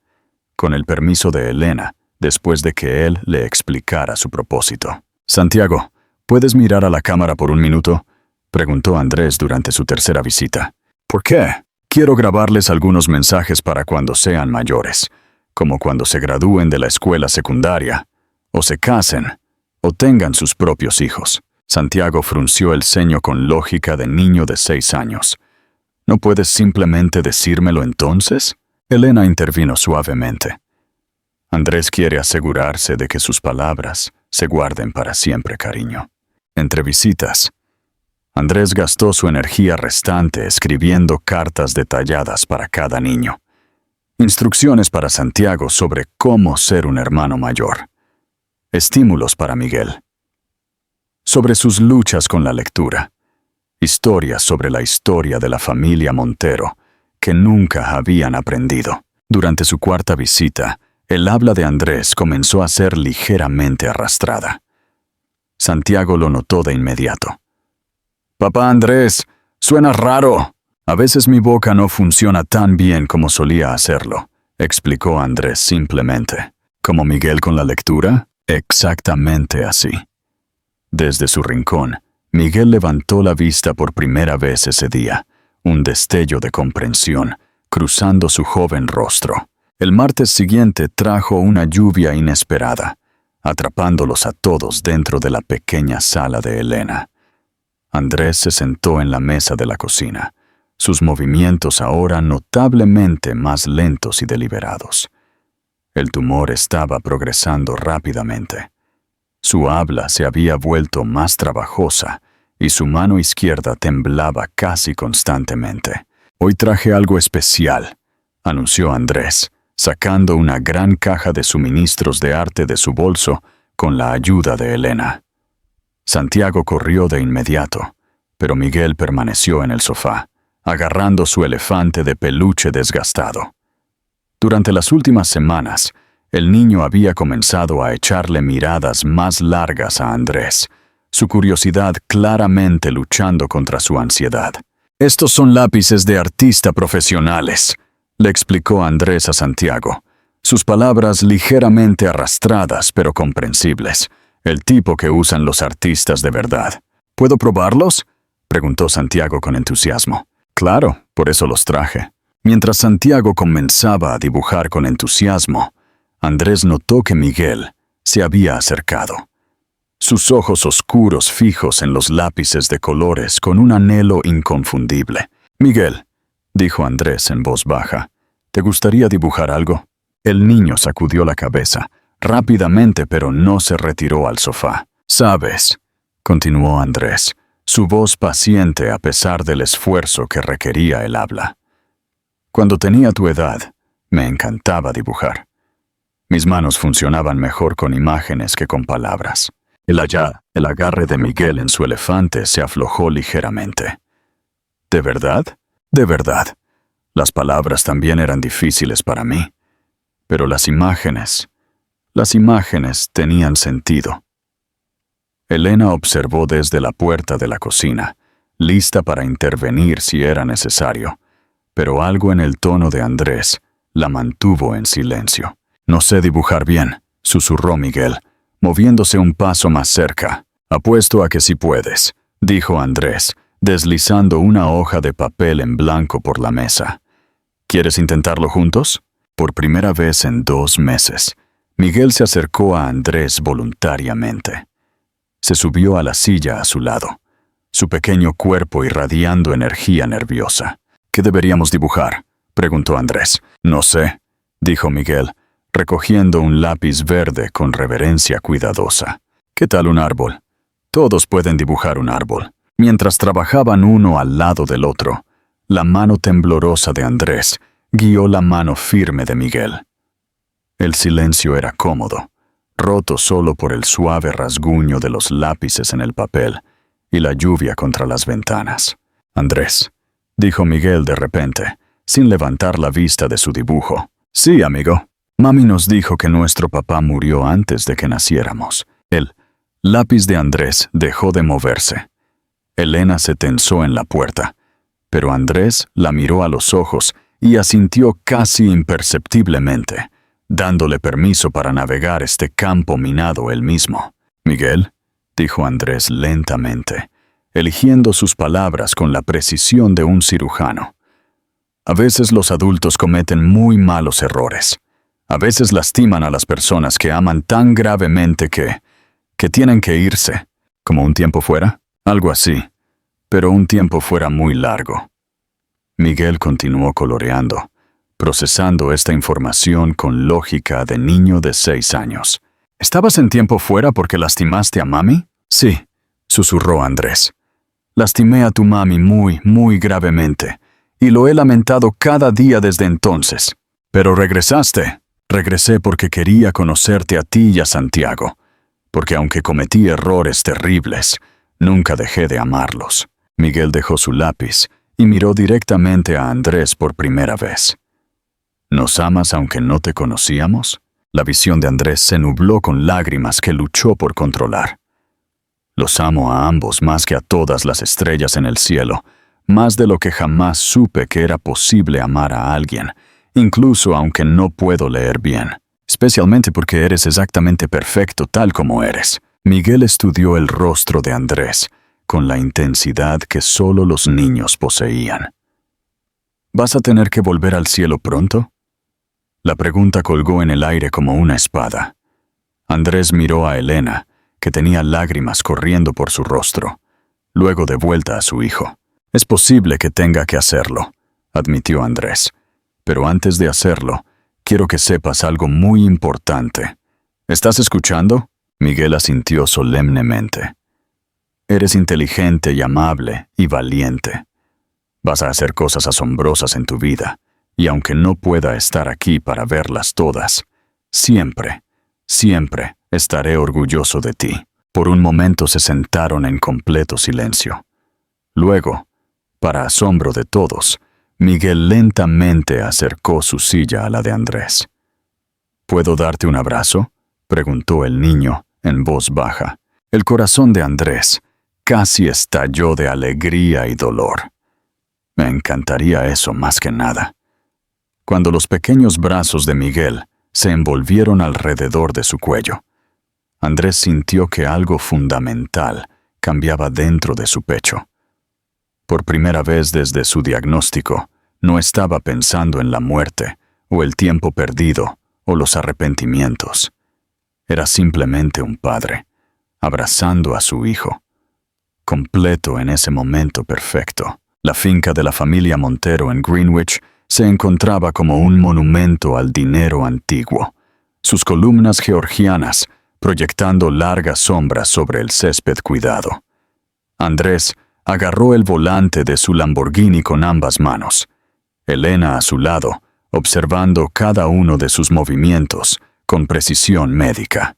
Speaker 1: con el permiso de Elena, después de que él le explicara su propósito. «Santiago, ¿puedes mirar a la cámara por un minuto?», preguntó Andrés durante su tercera visita. «¿Por qué?». «Quiero grabarles algunos mensajes para cuando sean mayores, como cuando se gradúen de la escuela secundaria, o se casen, o tengan sus propios hijos». Santiago frunció el ceño con lógica de niño de 6 años. «¿No puedes simplemente decírmelo entonces?». Elena intervino suavemente. «Andrés quiere asegurarse de que sus palabras se guarden para siempre, cariño». Entre visitas, Andrés gastó su energía restante escribiendo cartas detalladas para cada niño. Instrucciones para Santiago sobre cómo ser un hermano mayor. Estímulos para Miguel. Sobre sus luchas con la lectura. Historias sobre la historia de la familia Montero, que nunca habían aprendido. Durante su 4ª visita, el habla de Andrés comenzó a ser ligeramente arrastrada. Santiago lo notó de inmediato. «Papá Andrés, suena raro». «A veces mi boca no funciona tan bien como solía hacerlo», explicó Andrés simplemente. «¿Como Miguel con la lectura?». «Exactamente así». Desde su rincón, Miguel levantó la vista por primera vez ese día, un destello de comprensión, cruzando su joven rostro. El martes siguiente trajo una lluvia inesperada, atrapándolos a todos dentro de la pequeña sala de Elena. Andrés se sentó en la mesa de la cocina, sus movimientos ahora notablemente más lentos y deliberados. El tumor estaba progresando rápidamente. Su habla se había vuelto más trabajosa y su mano izquierda temblaba casi constantemente. «Hoy traje algo especial», anunció Andrés, sacando una gran caja de suministros de arte de su bolso con la ayuda de Elena. Santiago corrió de inmediato, pero Miguel permaneció en el sofá, agarrando su elefante de peluche desgastado. Durante las últimas semanas, el niño había comenzado a echarle miradas más largas a Andrés, su curiosidad claramente luchando contra su ansiedad. «Estos son lápices de artista profesionales», le explicó Andrés a Santiago, sus palabras ligeramente arrastradas pero comprensibles, el tipo que usan los artistas de verdad. «¿Puedo probarlos?», preguntó Santiago con entusiasmo. «Claro, por eso los traje». Mientras Santiago comenzaba a dibujar con entusiasmo, Andrés notó que Miguel se había acercado. Sus ojos oscuros fijos en los lápices de colores con un anhelo inconfundible. «Miguel», dijo Andrés en voz baja, «¿te gustaría dibujar algo?». El niño sacudió la cabeza, rápidamente, pero no se retiró al sofá. «Sabes», continuó Andrés, su voz paciente a pesar del esfuerzo que requería el habla. «Cuando tenía tu edad, me encantaba dibujar. Mis manos funcionaban mejor con imágenes que con palabras». El agarre de Miguel en su elefante se aflojó ligeramente. «¿De verdad?». «De verdad. Las palabras también eran difíciles para mí. Pero las imágenes tenían sentido». Elena observó desde la puerta de la cocina, lista para intervenir si era necesario, pero algo en el tono de Andrés la mantuvo en silencio. «No sé dibujar bien», susurró Miguel, moviéndose un paso más cerca. «Apuesto a que sí puedes», dijo Andrés, deslizando una hoja de papel en blanco por la mesa. «¿Quieres intentarlo juntos?». Por primera vez en 2 meses, Miguel se acercó a Andrés voluntariamente. Se subió a la silla a su lado, su pequeño cuerpo irradiando energía nerviosa. «¿Qué deberíamos dibujar?», preguntó Andrés. «No sé», dijo Miguel, recogiendo un lápiz verde con reverencia cuidadosa. «¿Qué tal un árbol?». «Todos pueden dibujar un árbol». Mientras trabajaban uno al lado del otro, la mano temblorosa de Andrés guió la mano firme de Miguel. El silencio era cómodo, roto solo por el suave rasguño de los lápices en el papel y la lluvia contra las ventanas. «Andrés», dijo Miguel de repente, sin levantar la vista de su dibujo. «Sí, amigo. Mami nos dijo que nuestro papá murió antes de que naciéramos». El lápiz de Andrés dejó de moverse. Elena se tensó en la puerta, pero Andrés la miró a los ojos y asintió casi imperceptiblemente, dándole permiso para navegar este campo minado él mismo. «Miguel», dijo Andrés lentamente, eligiendo sus palabras con la precisión de un cirujano. «A veces los adultos cometen muy malos errores. A veces lastiman a las personas que aman tan gravemente que tienen que irse, como un tiempo fuera». «Algo así, pero un tiempo fuera muy largo». Miguel continuó coloreando, procesando esta información con lógica de niño de 6 años. «¿Estabas en tiempo fuera porque lastimaste a mami?». «Sí», susurró Andrés. «Lastimé a tu mami muy, muy gravemente, y lo he lamentado cada día desde entonces. Pero regresaste». «Regresé porque quería conocerte a ti y a Santiago, porque aunque cometí errores terribles, nunca dejé de amarlos». Miguel dejó su lápiz y miró directamente a Andrés por primera vez. «¿Nos amas aunque no te conocíamos?». La visión de Andrés se nubló con lágrimas que luchó por controlar. «Los amo a ambos más que a todas las estrellas en el cielo, más de lo que jamás supe que era posible amar a alguien, incluso aunque no puedo leer bien. Especialmente porque eres exactamente perfecto tal como eres». Miguel estudió el rostro de Andrés con la intensidad que solo los niños poseían. «¿Vas a tener que volver al cielo pronto?». La pregunta colgó en el aire como una espada. Andrés miró a Elena, que tenía lágrimas corriendo por su rostro, luego de vuelta a su hijo. «Es posible que tenga que hacerlo», admitió Andrés. «Pero antes de hacerlo, quiero que sepas algo muy importante». «¿Estás escuchando?». Miguel asintió solemnemente. Eres inteligente y amable y valiente. Vas a hacer cosas asombrosas en tu vida, y aunque no pueda estar aquí para verlas todas, siempre, siempre estaré orgulloso de ti. Por un momento se sentaron en completo silencio. Luego, para asombro de todos, Miguel lentamente acercó su silla a la de Andrés. ¿Puedo darte un abrazo?, preguntó el niño en voz baja. El corazón de Andrés casi estalló de alegría y dolor. Me encantaría eso más que nada. Cuando los pequeños brazos de Miguel se envolvieron alrededor de su cuello, Andrés sintió que algo fundamental cambiaba dentro de su pecho. Por primera vez desde su diagnóstico, no estaba pensando en la muerte, o el tiempo perdido, o los arrepentimientos. Era simplemente un padre, abrazando a su hijo. Completo en ese momento perfecto. La finca de la familia Montero en Greenwich se encontraba como un monumento al dinero antiguo, sus columnas georgianas proyectando largas sombras sobre el césped cuidado. Andrés agarró el volante de su Lamborghini con ambas manos. Elena a su lado, observando cada uno de sus movimientos con precisión médica.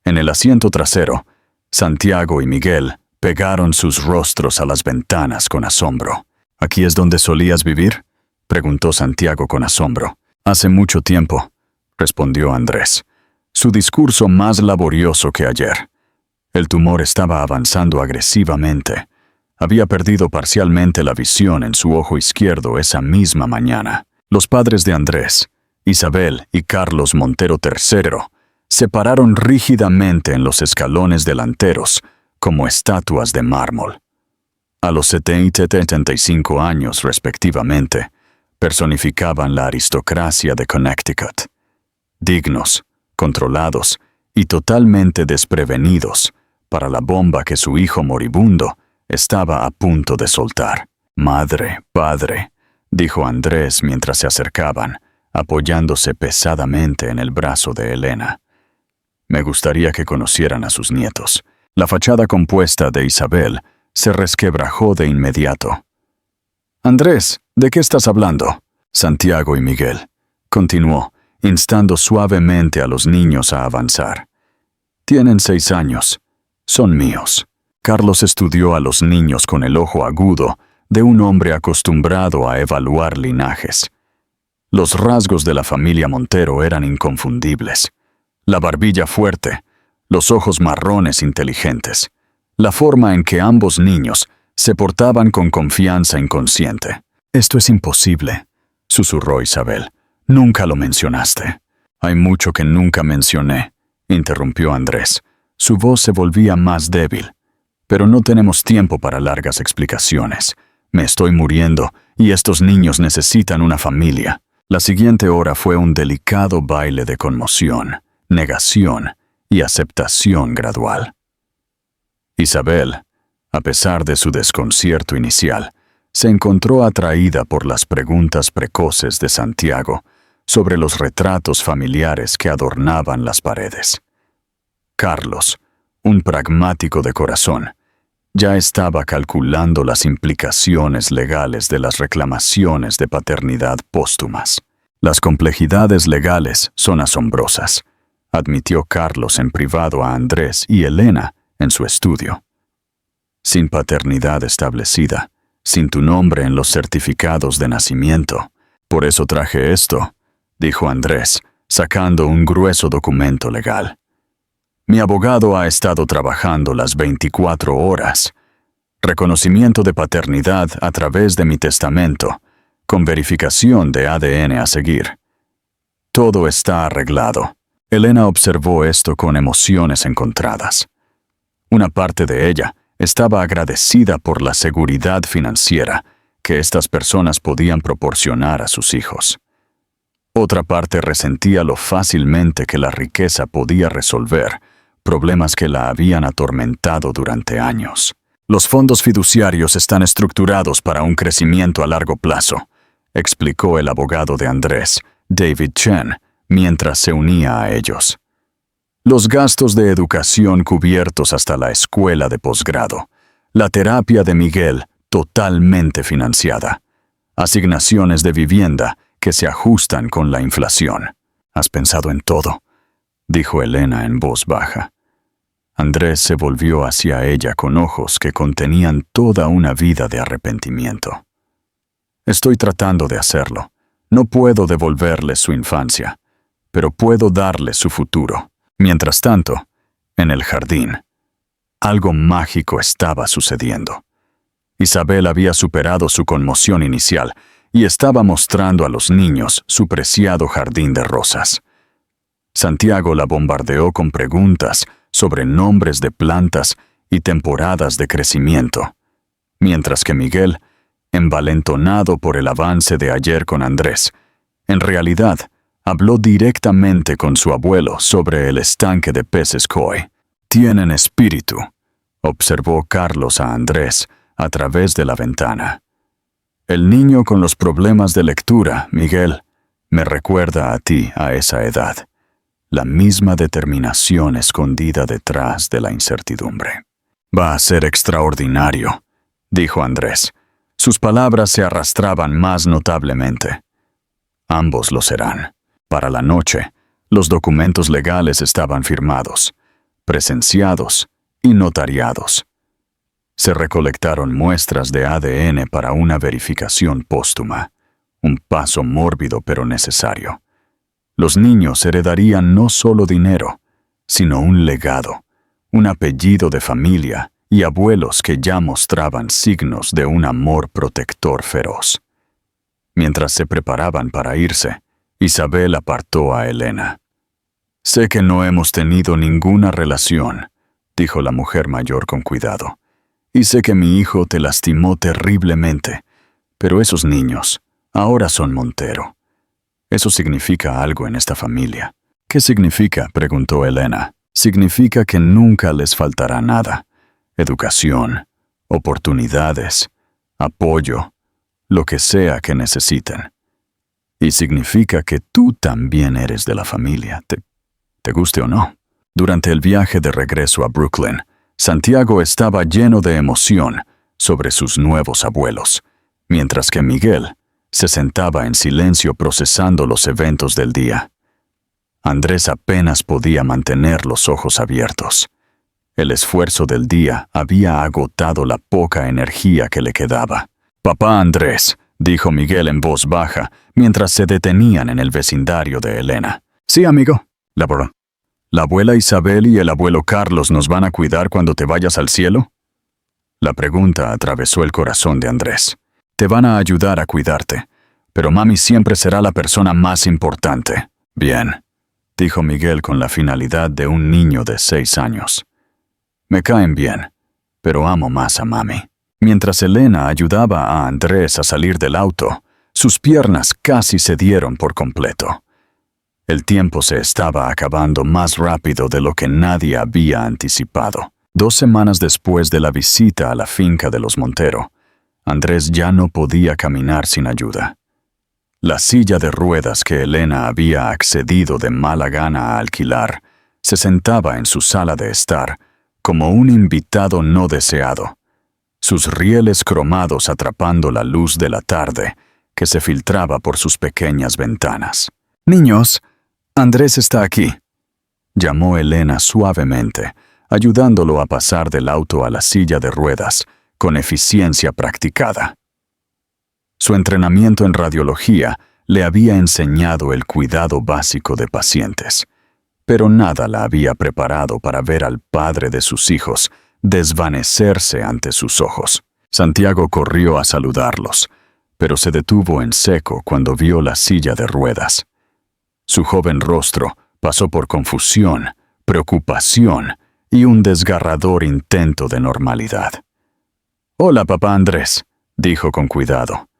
Speaker 1: En el asiento trasero, Santiago y Miguel pegaron sus rostros a las ventanas con asombro. ¿Aquí es donde solías vivir?, preguntó Santiago con asombro. Hace mucho tiempo, respondió Andrés, su discurso más laborioso que ayer. El tumor estaba avanzando agresivamente. Había perdido parcialmente la visión en su ojo izquierdo esa misma mañana. Los padres de Andrés, Isabel y Carlos Montero III, se pararon rígidamente en los escalones delanteros, como estatuas de mármol. A los 70 y 75 años, respectivamente, personificaban la aristocracia de Connecticut. Dignos, controlados y totalmente desprevenidos para la bomba que su hijo moribundo estaba a punto de soltar. «Madre, padre», dijo Andrés mientras se acercaban, apoyándose pesadamente en el brazo de Elena. «Me gustaría que conocieran a sus nietos». La fachada compuesta de Isabel se resquebrajó de inmediato. «Andrés, ¿de qué estás hablando?», Santiago y Miguel continuó, instando suavemente a los niños a avanzar. «Tienen 6 años. Son míos». Carlos estudió a los niños con el ojo agudo de un hombre acostumbrado a evaluar linajes. Los rasgos de la familia Montero eran inconfundibles. La barbilla fuerte, los ojos marrones inteligentes, la forma en que ambos niños se portaban con confianza inconsciente. «Esto es imposible», susurró Isabel. «Nunca lo mencionaste». «Hay mucho que nunca mencioné», interrumpió Andrés. Su voz se volvía más débil. «Pero no tenemos tiempo para largas explicaciones. Me estoy muriendo y estos niños necesitan una familia». La siguiente hora fue un delicado baile de conmoción, negación y aceptación gradual. Isabel, a pesar de su desconcierto inicial, se encontró atraída por las preguntas precoces de Santiago sobre los retratos familiares que adornaban las paredes. Carlos, un pragmático de corazón, ya estaba calculando las implicaciones legales de las reclamaciones de paternidad póstumas. «Las complejidades legales son asombrosas», admitió Carlos en privado a Andrés y Elena en su estudio. «Sin paternidad establecida, sin tu nombre en los certificados de nacimiento. Por eso traje esto», dijo Andrés, sacando un grueso documento legal. «Mi abogado ha estado trabajando las 24 horas. Reconocimiento de paternidad a través de mi testamento, con verificación de ADN a seguir. Todo está arreglado». Elena observó esto con emociones encontradas. Una parte de ella estaba agradecida por la seguridad financiera que estas personas podían proporcionar a sus hijos. Otra parte resentía lo fácilmente que la riqueza podía resolver problemas que la habían atormentado durante años. «Los fondos fiduciarios están estructurados para un crecimiento a largo plazo», explicó el abogado de Andrés, David Chen, mientras se unía a ellos. Los gastos de educación cubiertos hasta la escuela de posgrado. La terapia de Miguel totalmente financiada. Asignaciones de vivienda que se ajustan con la inflación. ¿Has pensado en todo?, dijo Elena en voz baja. Andrés se volvió hacia ella con ojos que contenían toda una vida de arrepentimiento. Estoy tratando de hacerlo. No puedo devolverle su infancia, pero puedo darle su futuro. Mientras tanto, en el jardín, algo mágico estaba sucediendo. Isabel había superado su conmoción inicial y estaba mostrando a los niños su preciado jardín de rosas. Santiago la bombardeó con preguntas sobre nombres de plantas y temporadas de crecimiento, mientras que Miguel, envalentonado por el avance de ayer con Andrés, en realidad habló directamente con su abuelo sobre el estanque de peces koi. «Tienen espíritu», observó Carlos a Andrés a través de la ventana. «El niño con los problemas de lectura, Miguel, me recuerda a ti a esa edad. La misma determinación escondida detrás de la incertidumbre». «Va a ser extraordinario», dijo Andrés. Sus palabras se arrastraban más notablemente. «Ambos lo serán». Para la noche, los documentos legales estaban firmados, presenciados y notariados. Se recolectaron muestras de ADN para una verificación póstuma, un paso mórbido pero necesario. Los niños heredarían no solo dinero, sino un legado, un apellido de familia y abuelos que ya mostraban signos de un amor protector feroz. Mientras se preparaban para irse, Isabel apartó a Elena. «Sé que no hemos tenido ninguna relación», dijo la mujer mayor con cuidado, «y sé que mi hijo te lastimó terriblemente, pero esos niños ahora son Montero. Eso significa algo en esta familia». «¿Qué significa?», preguntó Elena. «Significa que nunca les faltará nada. Educación, oportunidades, apoyo, lo que sea que necesiten. Y significa que tú también eres de la familia, te guste o no». Durante el viaje de regreso a Brooklyn, Santiago estaba lleno de emoción sobre sus nuevos abuelos, mientras que Miguel se sentaba en silencio procesando los eventos del día. Andrés apenas podía mantener los ojos abiertos. El esfuerzo del día había agotado la poca energía que le quedaba. «Papá Andrés», dijo Miguel en voz baja, mientras se detenían en el vecindario de Elena. «Sí, amigo», laboró. «¿La abuela Isabel y el abuelo Carlos nos van a cuidar cuando te vayas al cielo?». La pregunta atravesó el corazón de Andrés. «Te van a ayudar a cuidarte, pero mami siempre será la persona más importante». «Bien», dijo Miguel con la finalidad de un niño de 6 años. «Me caen bien, pero amo más a mami». Mientras Elena ayudaba a Andrés a salir del auto, sus piernas casi cedieron por completo. El tiempo se estaba acabando más rápido de lo que nadie había anticipado. 2 semanas después de la visita a la finca de los Montero, Andrés ya no podía caminar sin ayuda. La silla de ruedas que Elena había accedido de mala gana a alquilar se sentaba en su sala de estar como un invitado no deseado, sus rieles cromados atrapando la luz de la tarde que se filtraba por sus pequeñas ventanas. «Niños, Andrés está aquí», llamó Elena suavemente, ayudándolo a pasar del auto a la silla de ruedas con eficiencia practicada. Su entrenamiento en radiología le había enseñado el cuidado básico de pacientes, pero nada la había preparado para ver al padre de sus hijos desvanecerse ante sus ojos. Santiago corrió a saludarlos, pero se detuvo en seco cuando vio la silla de ruedas. Su joven rostro pasó por confusión, preocupación y un desgarrador intento de normalidad. «Hola, papá Andrés», dijo con cuidado.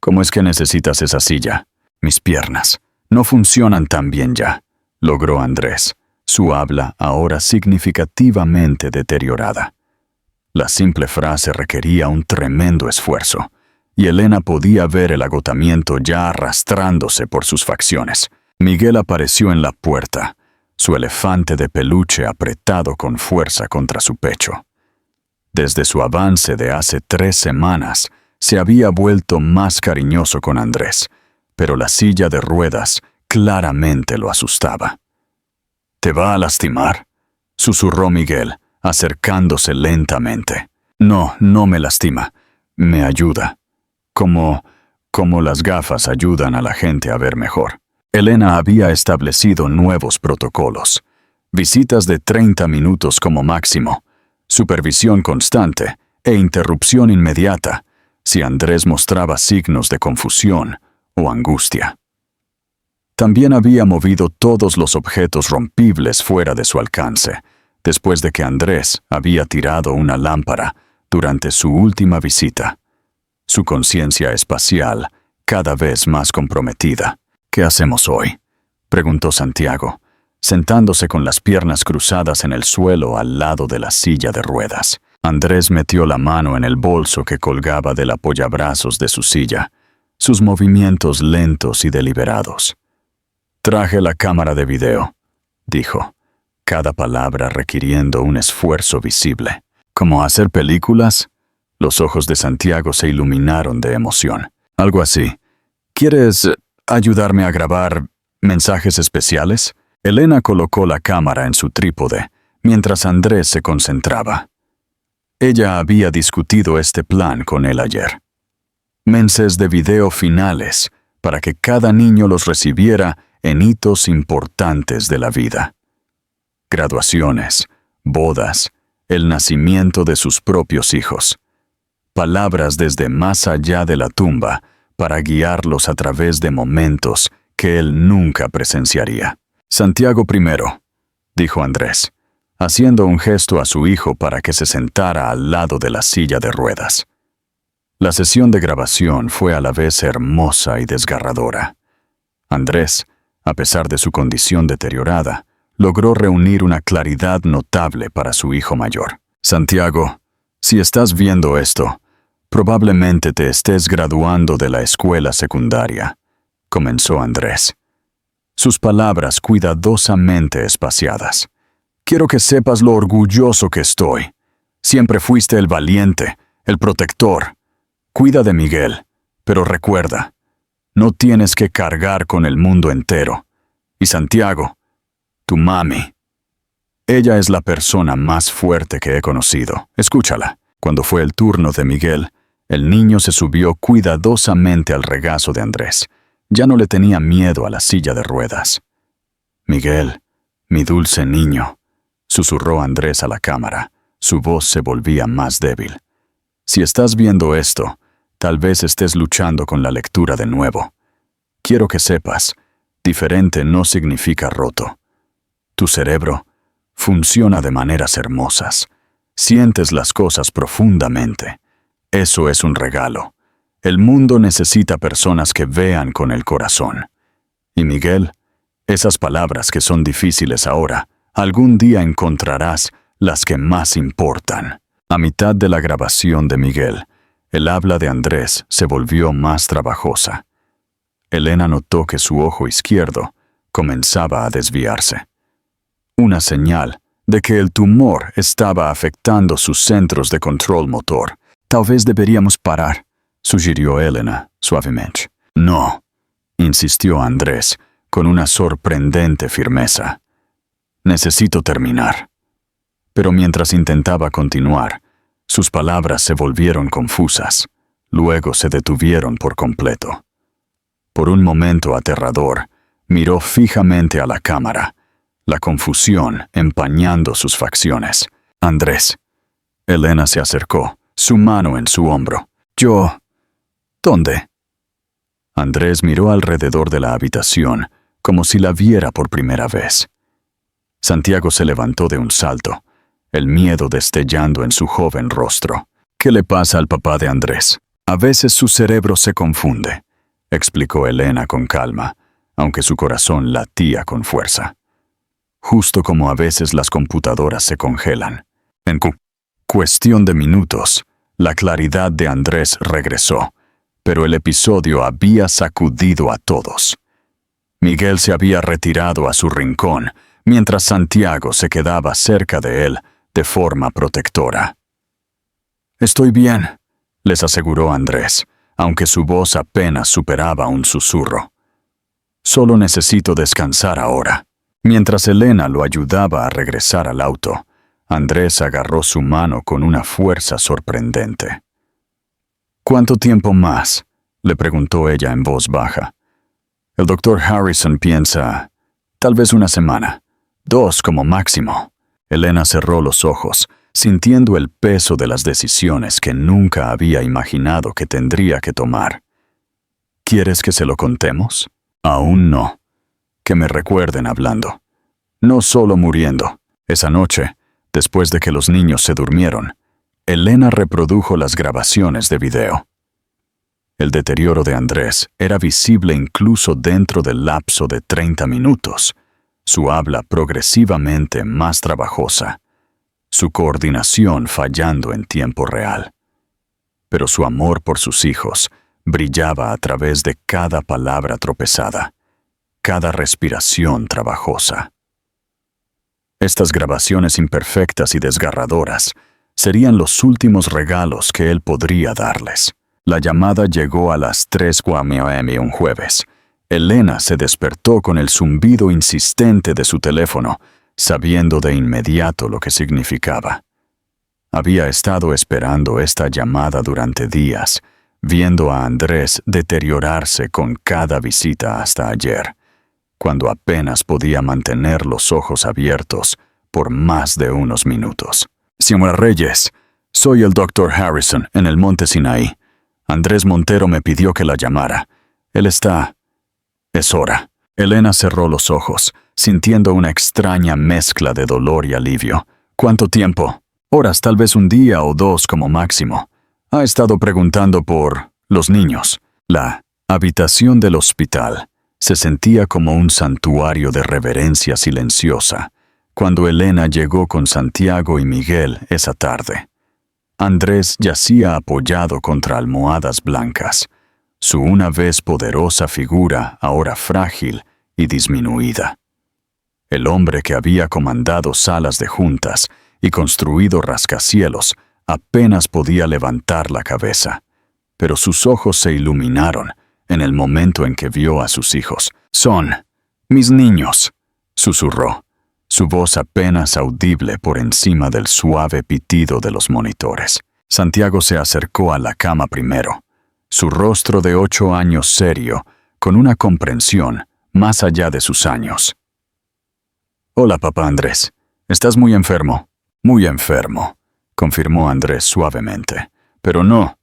Speaker 1: «¿Cómo es que necesitas esa silla?» «Mis piernas no funcionan tan bien ya», logró Andrés, su habla ahora significativamente deteriorada. La simple frase requería un tremendo esfuerzo, y Elena podía ver el agotamiento ya arrastrándose por sus facciones. Miguel apareció en la puerta, su elefante de peluche apretado con fuerza contra su pecho. Desde su avance de hace 3 semanas, se había vuelto más cariñoso con Andrés, pero la silla de ruedas claramente lo asustaba. «¿Te va a lastimar?», susurró Miguel, acercándose lentamente. «No, no me lastima. Me ayuda. Como las gafas ayudan a la gente a ver mejor». Elena había establecido nuevos protocolos. Visitas de 30 minutos como máximo, supervisión constante e interrupción inmediata si Andrés mostraba signos de confusión o angustia. También había movido todos los objetos rompibles fuera de su alcance, después de que Andrés había tirado una lámpara durante su última visita. Su conciencia espacial cada vez más comprometida. «¿Qué hacemos hoy?», preguntó Santiago, sentándose con las piernas cruzadas en el suelo al lado de la silla de ruedas. Andrés metió la mano en el bolso que colgaba del apoyabrazos de su silla, sus movimientos lentos y deliberados. «Traje la cámara de video», dijo, cada palabra requiriendo un esfuerzo visible. «¿Cómo hacer películas?». Los ojos de Santiago se iluminaron de emoción. «Algo así. ¿Quieres ayudarme a grabar mensajes especiales?». Elena colocó la cámara en su trípode, mientras Andrés se concentraba. Ella había discutido este plan con él ayer. Mensajes de video finales, para que cada niño los recibiera en hitos importantes de la vida. Graduaciones, bodas, el nacimiento de sus propios hijos. Palabras desde más allá de la tumba para guiarlos a través de momentos que él nunca presenciaría. «Santiago primero», dijo Andrés, haciendo un gesto a su hijo para que se sentara al lado de la silla de ruedas. La sesión de grabación fue a la vez hermosa y desgarradora. Andrés, a pesar de su condición deteriorada, logró reunir una claridad notable para su hijo mayor. «Santiago, si estás viendo esto, probablemente te estés graduando de la escuela secundaria», comenzó Andrés. Sus palabras cuidadosamente espaciadas. «Quiero que sepas lo orgulloso que estoy. Siempre fuiste el valiente, el protector. Cuida de Miguel, pero recuerda, no tienes que cargar con el mundo entero. Y Santiago, tu mami. Ella es la persona más fuerte que he conocido. Escúchala». Cuando fue el turno de Miguel, el niño se subió cuidadosamente al regazo de Andrés. Ya no le tenía miedo a la silla de ruedas. «Miguel, mi dulce niño», susurró Andrés a la cámara. Su voz se volvía más débil. «Si estás viendo esto, tal vez estés luchando con la lectura de nuevo. Quiero que sepas, diferente no significa roto. Tu cerebro funciona de maneras hermosas. Sientes las cosas profundamente. Eso es un regalo. El mundo necesita personas que vean con el corazón. Y Miguel, esas palabras que son difíciles ahora, algún día encontrarás las que más importan». A mitad de la grabación de Miguel, el habla de Andrés se volvió más trabajosa. Elena notó que su ojo izquierdo comenzaba a desviarse. Una señal de que el tumor estaba afectando sus centros de control motor. «Tal vez deberíamos parar», sugirió Elena suavemente. «No», insistió Andrés con una sorprendente firmeza. «Necesito terminar». Pero mientras intentaba continuar, sus palabras se volvieron confusas. Luego se detuvieron por completo. Por un momento aterrador, miró fijamente a la cámara, la confusión empañando sus facciones. «Andrés». Elena se acercó, su mano en su hombro. «Yo... ¿Dónde?». Andrés miró alrededor de la habitación, como si la viera por primera vez. Santiago se levantó de un salto, el miedo destellando en su joven rostro. «¿Qué le pasa al papá de Andrés? A veces su cerebro se confunde», explicó Elena con calma, aunque su corazón latía con fuerza. «Justo como a veces las computadoras se congelan». En cuestión de minutos, la claridad de Andrés regresó, pero el episodio había sacudido a todos. Miguel se había retirado a su rincón, mientras Santiago se quedaba cerca de él de forma protectora. «Estoy bien», les aseguró Andrés, aunque su voz apenas superaba un susurro. «Solo necesito descansar ahora». Mientras Elena lo ayudaba a regresar al auto, Andrés agarró su mano con una fuerza sorprendente. «¿Cuánto tiempo más?», le preguntó ella en voz baja. «El doctor Harrison piensa, tal vez una semana, 2 como máximo». Elena cerró los ojos, sintiendo el peso de las decisiones que nunca había imaginado que tendría que tomar. «¿Quieres que se lo contemos?» «Aún no. Que me recuerden hablando. No solo muriendo». Esa noche, después de que los niños se durmieron, Elena reprodujo las grabaciones de video. El deterioro de Andrés era visible incluso dentro del lapso de 30 minutos, su habla progresivamente más trabajosa, su coordinación fallando en tiempo real. Pero su amor por sus hijos brillaba a través de cada palabra tropezada, cada respiración trabajosa. Estas grabaciones imperfectas y desgarradoras serían los últimos regalos que él podría darles. La llamada llegó a las 3 p.m. un jueves. Elena se despertó con el zumbido insistente de su teléfono, sabiendo de inmediato lo que significaba. Había estado esperando esta llamada durante días, viendo a Andrés deteriorarse con cada visita hasta ayer, cuando apenas podía mantener los ojos abiertos por más de unos minutos. «Señora Reyes, soy el Dr. Harrison en el Monte Sinaí. Andrés Montero me pidió que la llamara. Él está... Es hora». Elena cerró los ojos, sintiendo una extraña mezcla de dolor y alivio. «¿Cuánto tiempo?» «Horas, tal vez un día o 2 como máximo. Ha estado preguntando por los niños». La habitación del hospital se sentía como un santuario de reverencia silenciosa cuando Elena llegó con Santiago y Miguel esa tarde. Andrés yacía apoyado contra almohadas blancas, su una vez poderosa figura ahora frágil y disminuida. El hombre que había comandado salas de juntas y construido rascacielos apenas podía levantar la cabeza, pero sus ojos se iluminaron en el momento en que vio a sus hijos. «Son mis niños», susurró, su voz apenas audible por encima del suave pitido de los monitores. Santiago se acercó a la cama primero, su rostro de 8 años serio, con una comprensión más allá de sus años. «Hola, papá Andrés. ¿Estás muy enfermo?» «Muy enfermo», confirmó Andrés suavemente, pero no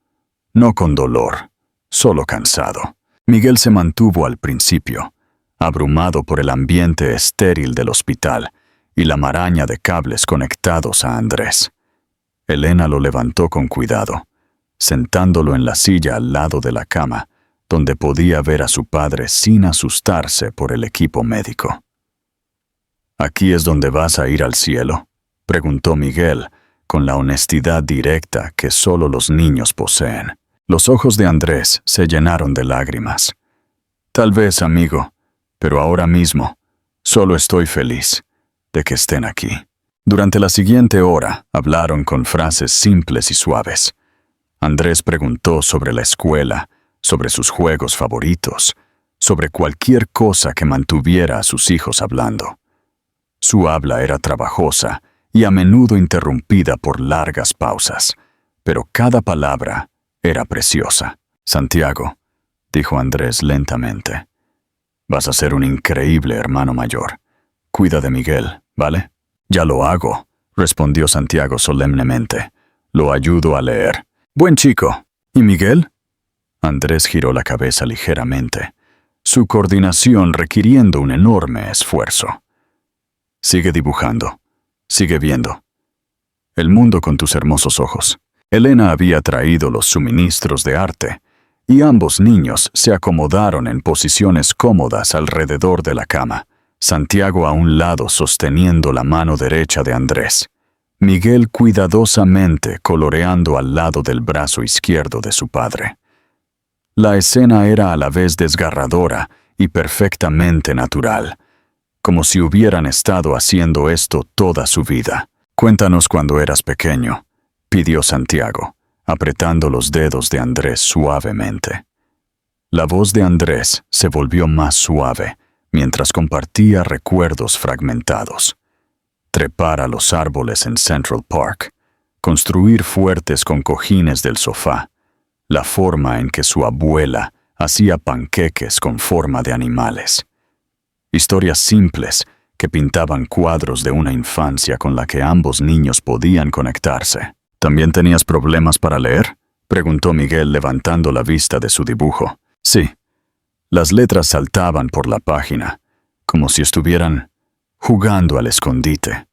Speaker 1: con dolor, solo cansado. Miguel se mantuvo al principio, abrumado por el ambiente estéril del hospital y la maraña de cables conectados a Andrés. Elena lo levantó con cuidado, sentándolo en la silla al lado de la cama, donde podía ver a su padre sin asustarse por el equipo médico. «¿Aquí es donde vas a ir al cielo?», preguntó Miguel, con la honestidad directa que solo los niños poseen. Los ojos de Andrés se llenaron de lágrimas. «Tal vez, amigo, pero ahora mismo solo estoy feliz de que estén aquí». Durante la siguiente hora hablaron con frases simples y suaves. Andrés preguntó sobre la escuela, sobre sus juegos favoritos, sobre cualquier cosa que mantuviera a sus hijos hablando. Su habla era trabajosa y a menudo interrumpida por largas pausas, pero cada palabra era preciosa. «Santiago», dijo Andrés lentamente, «vas a ser un increíble hermano mayor. Cuida de Miguel, ¿vale?» «Ya lo hago», respondió Santiago solemnemente. «Lo ayudo a leer». «Buen chico. ¿Y Miguel?» Andrés giró la cabeza ligeramente, su coordinación requiriendo un enorme esfuerzo. «Sigue dibujando. Sigue viendo el mundo con tus hermosos ojos». Elena había traído los suministros de arte, y ambos niños se acomodaron en posiciones cómodas alrededor de la cama, Santiago a un lado sosteniendo la mano derecha de Andrés, Miguel cuidadosamente coloreando al lado del brazo izquierdo de su padre. La escena era a la vez desgarradora y perfectamente natural. como si hubieran estado haciendo esto toda su vida. «Cuéntanos cuando eras pequeño», pidió Santiago, apretando los dedos de Andrés suavemente. La voz de Andrés se volvió más suave mientras compartía recuerdos fragmentados. Trepar a los árboles en Central Park, construir fuertes con cojines del sofá, la forma en que su abuela hacía panqueques con forma de animales. Historias simples que pintaban cuadros de una infancia con la que ambos niños podían conectarse. ¿También tenías problemas para leer?, preguntó Miguel levantando la vista de su dibujo. Sí. Las letras saltaban por la página, como si estuvieran jugando al escondite.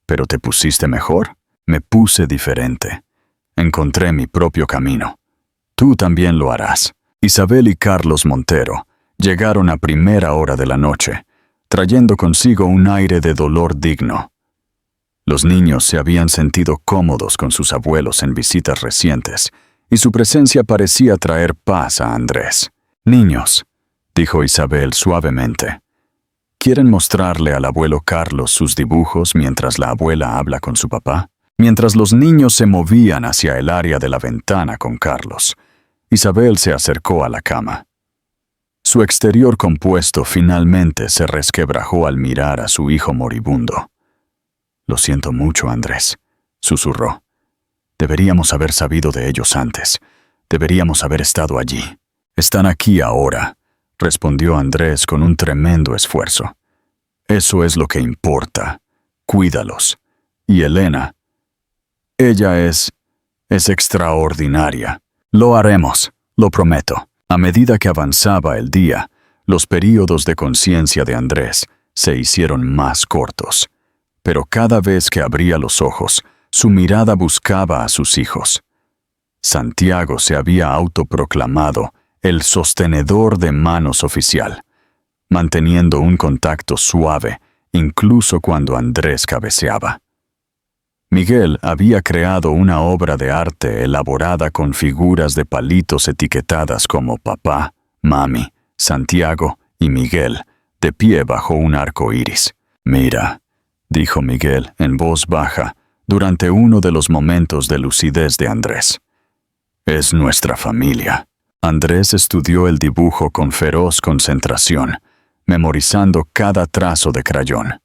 Speaker 1: ¿Pero te pusiste mejor? Me puse diferente. Encontré mi propio camino. Tú también lo harás. Isabel y Carlos Montero llegaron a primera hora de la noche, trayendo consigo un aire de dolor digno. Los niños se habían sentido cómodos con sus abuelos en visitas recientes, y su presencia parecía traer paz a Andrés. «Niños», dijo Isabel suavemente, ¿quieren mostrarle al abuelo Carlos sus dibujos mientras la abuela habla con su papá? Mientras los niños se movían hacia el área de la ventana con Carlos, Isabel se acercó a la cama. Su exterior compuesto finalmente se resquebrajó al mirar a su hijo moribundo. «Lo siento mucho, Andrés», susurró. «Deberíamos haber sabido de ellos antes. Deberíamos haber estado allí». «Están aquí ahora», respondió Andrés con un tremendo esfuerzo. «Eso es lo que importa. Cuídalos. Y Elena, ella es extraordinaria. Lo haremos, lo prometo». A medida que avanzaba el día, los períodos de conciencia de Andrés se hicieron más cortos. Pero cada vez que abría los ojos, su mirada buscaba a sus hijos. Santiago se había autoproclamado el sostenedor de manos oficial, manteniendo un contacto suave incluso cuando Andrés cabeceaba. Miguel había creado una obra de arte elaborada con figuras de palitos etiquetadas como papá, mami, Santiago y Miguel, de pie bajo un arco iris. «Mira», dijo Miguel en voz baja durante uno de los momentos de lucidez de Andrés. «Es nuestra familia». Andrés estudió el dibujo con feroz concentración, memorizando cada trazo de crayón.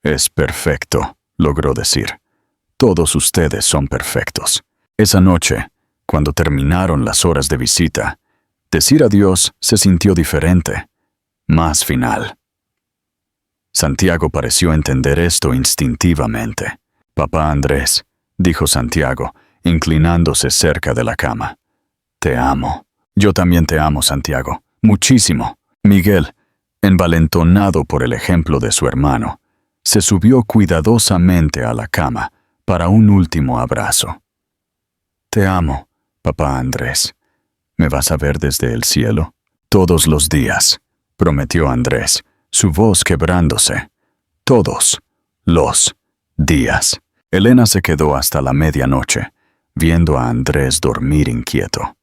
Speaker 1: «Es perfecto», logró decir. «Todos ustedes son perfectos». Esa noche, cuando terminaron las horas de visita, decir adiós se sintió diferente, más final. Santiago pareció entender esto instintivamente. «Papá Andrés», dijo Santiago, inclinándose cerca de la cama. «Te amo». «Yo también te amo, Santiago. Muchísimo». Miguel, envalentonado por el ejemplo de su hermano, se subió cuidadosamente a la cama para un último abrazo. «Te amo, papá Andrés. ¿Me vas a ver desde el cielo?» «Todos los días», prometió Andrés, su voz quebrándose. «Todos los días». Elena se quedó hasta la medianoche, viendo a Andrés dormir inquieto.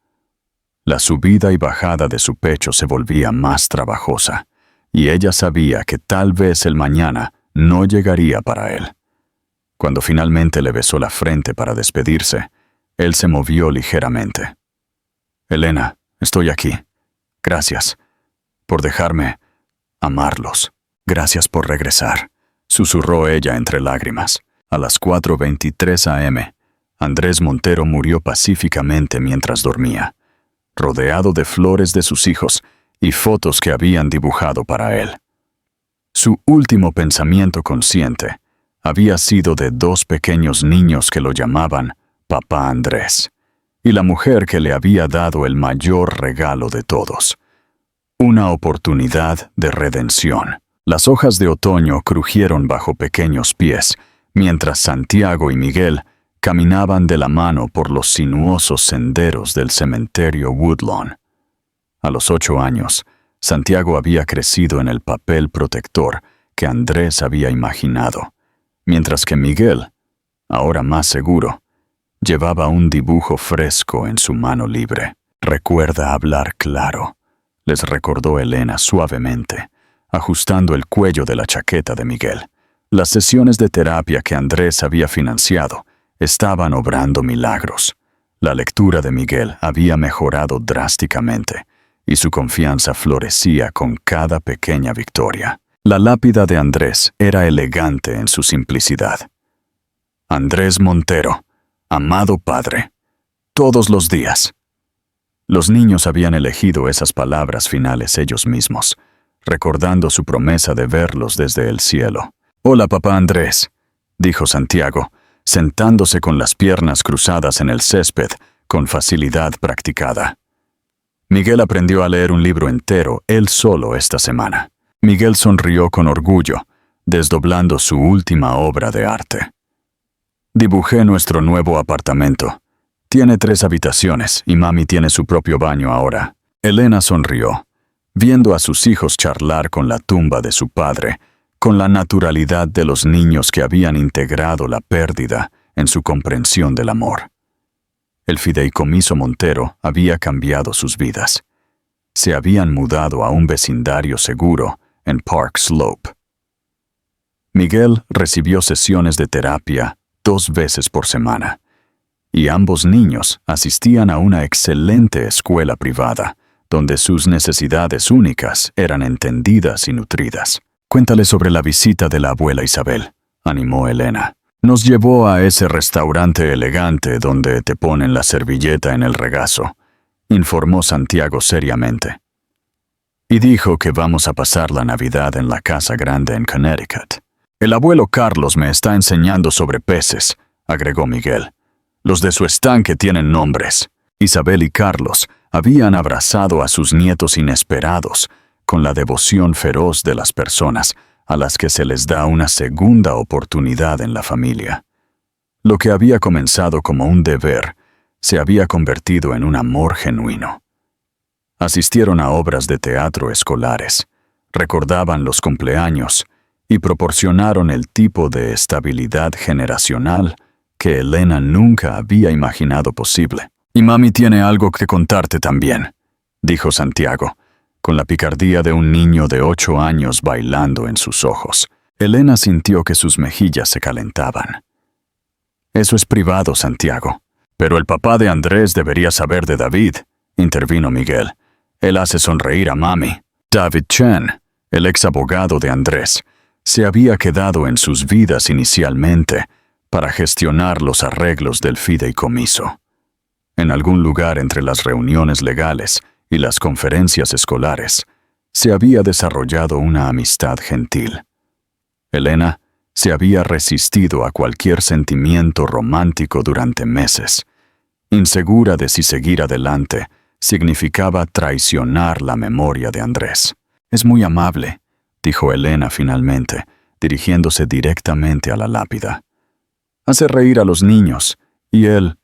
Speaker 1: La subida y bajada de su pecho se volvía más trabajosa, y ella sabía que tal vez el mañana no llegaría para él. Cuando finalmente le besó la frente para despedirse, él se movió ligeramente. «Elena, estoy aquí. Gracias por dejarme amarlos. Gracias por regresar», susurró ella entre lágrimas. A las 4:23 a.m., Andrés Montero murió pacíficamente mientras dormía, rodeado de flores de sus hijos y fotos que habían dibujado para él. Su último pensamiento consciente había sido de dos pequeños niños que lo llamaban Papá Andrés, y la mujer que le había dado el mayor regalo de todos, una oportunidad de redención. Las hojas de otoño crujieron bajo pequeños pies, mientras Santiago y Miguel caminaban de la mano por los sinuosos senderos del cementerio Woodlawn. A los 8 años, Santiago había crecido en el papel protector que Andrés había imaginado, mientras que Miguel, ahora más seguro, llevaba un dibujo fresco en su mano libre. «Recuerda hablar claro», les recordó Elena suavemente, ajustando el cuello de la chaqueta de Miguel. Las sesiones de terapia que Andrés había financiado estaban obrando milagros. La lectura de Miguel había mejorado drásticamente y su confianza florecía con cada pequeña victoria. La lápida de Andrés era elegante en su simplicidad. Andrés Montero, amado padre, todos los días. Los niños habían elegido esas palabras finales ellos mismos, recordando su promesa de verlos desde el cielo. «Hola, papá Andrés», dijo Santiago, sentándose con las piernas cruzadas en el césped con facilidad practicada. Miguel aprendió a leer un libro entero él solo esta semana. Miguel sonrió con orgullo, desdoblando su última obra de arte. «Dibujé nuestro nuevo apartamento. Tiene 3 habitaciones y mami tiene su propio baño ahora». Elena sonrió, viendo a sus hijos charlar con la tumba de su padre, con la naturalidad de los niños que habían integrado la pérdida en su comprensión del amor. El fideicomiso Montero había cambiado sus vidas. Se habían mudado a un vecindario seguro en Park Slope. Miguel recibió sesiones de terapia 2 veces por semana, y ambos niños asistían a una excelente escuela privada, donde sus necesidades únicas eran entendidas y nutridas. «Cuéntale sobre la visita de la abuela Isabel», animó Elena. «Nos llevó a ese restaurante elegante donde te ponen la servilleta en el regazo», informó Santiago seriamente. «Y dijo que vamos a pasar la Navidad en la casa grande en Connecticut. El abuelo Carlos me está enseñando sobre peces», agregó Miguel. «Los de su estanque tienen nombres». Isabel y Carlos habían abrazado a sus nietos inesperados, con la devoción feroz de las personas a las que se les da una segunda oportunidad en la familia. Lo que había comenzado como un deber se había convertido en un amor genuino. Asistieron a obras de teatro escolares, recordaban los cumpleaños y proporcionaron el tipo de estabilidad generacional que Elena nunca había imaginado posible. «Y mami tiene algo que contarte también», dijo Santiago, con la picardía de un niño de 8 años bailando en sus ojos. Elena sintió que sus mejillas se calentaban. «Eso es privado, Santiago». «Pero el papá de Andrés debería saber de David», intervino Miguel. «Él hace sonreír a mami». David Chen, el ex abogado de Andrés, se había quedado en sus vidas inicialmente para gestionar los arreglos del fideicomiso. En algún lugar entre las reuniones legales y las conferencias escolares, se había desarrollado una amistad gentil. Elena se había resistido a cualquier sentimiento romántico durante meses, insegura de si seguir adelante significaba traicionar la memoria de Andrés. «Es muy amable», dijo Elena finalmente, dirigiéndose directamente a la lápida. «Hace reír a los niños, y él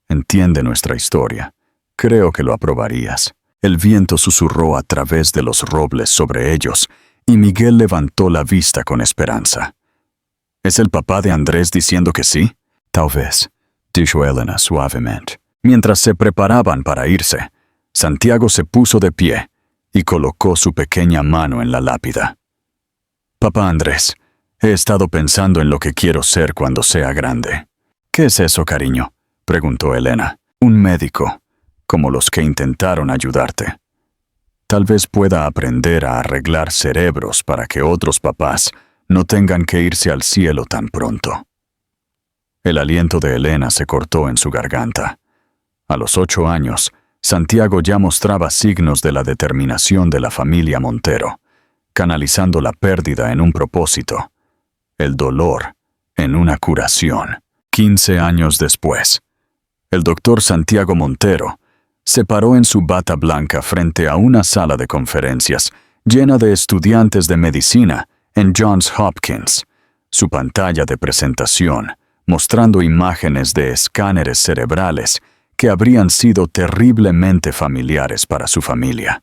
Speaker 1: entiende nuestra historia. Creo que lo aprobarías». El viento susurró a través de los robles sobre ellos, y Miguel levantó la vista con esperanza. «¿Es el papá de Andrés diciendo que sí?» «Tal vez», dijo Elena suavemente. Mientras se preparaban para irse, Santiago se puso de pie y colocó su pequeña mano en la lápida. «Papá Andrés, he estado pensando en lo que quiero ser cuando sea grande». «¿Qué es eso, cariño?», preguntó Elena. «Un médico, como los que intentaron ayudarte. Tal vez pueda aprender a arreglar cerebros para que otros papás no tengan que irse al cielo tan pronto». El aliento de Elena se cortó en su garganta. A los 8 años, Santiago ya mostraba signos de la determinación de la familia Montero, canalizando la pérdida en un propósito, el dolor en una curación. 15 años después, el doctor Santiago Montero se paró en su bata blanca frente a una sala de conferencias llena de estudiantes de medicina en Johns Hopkins, su pantalla de presentación mostrando imágenes de escáneres cerebrales que habrían sido terriblemente familiares para su familia.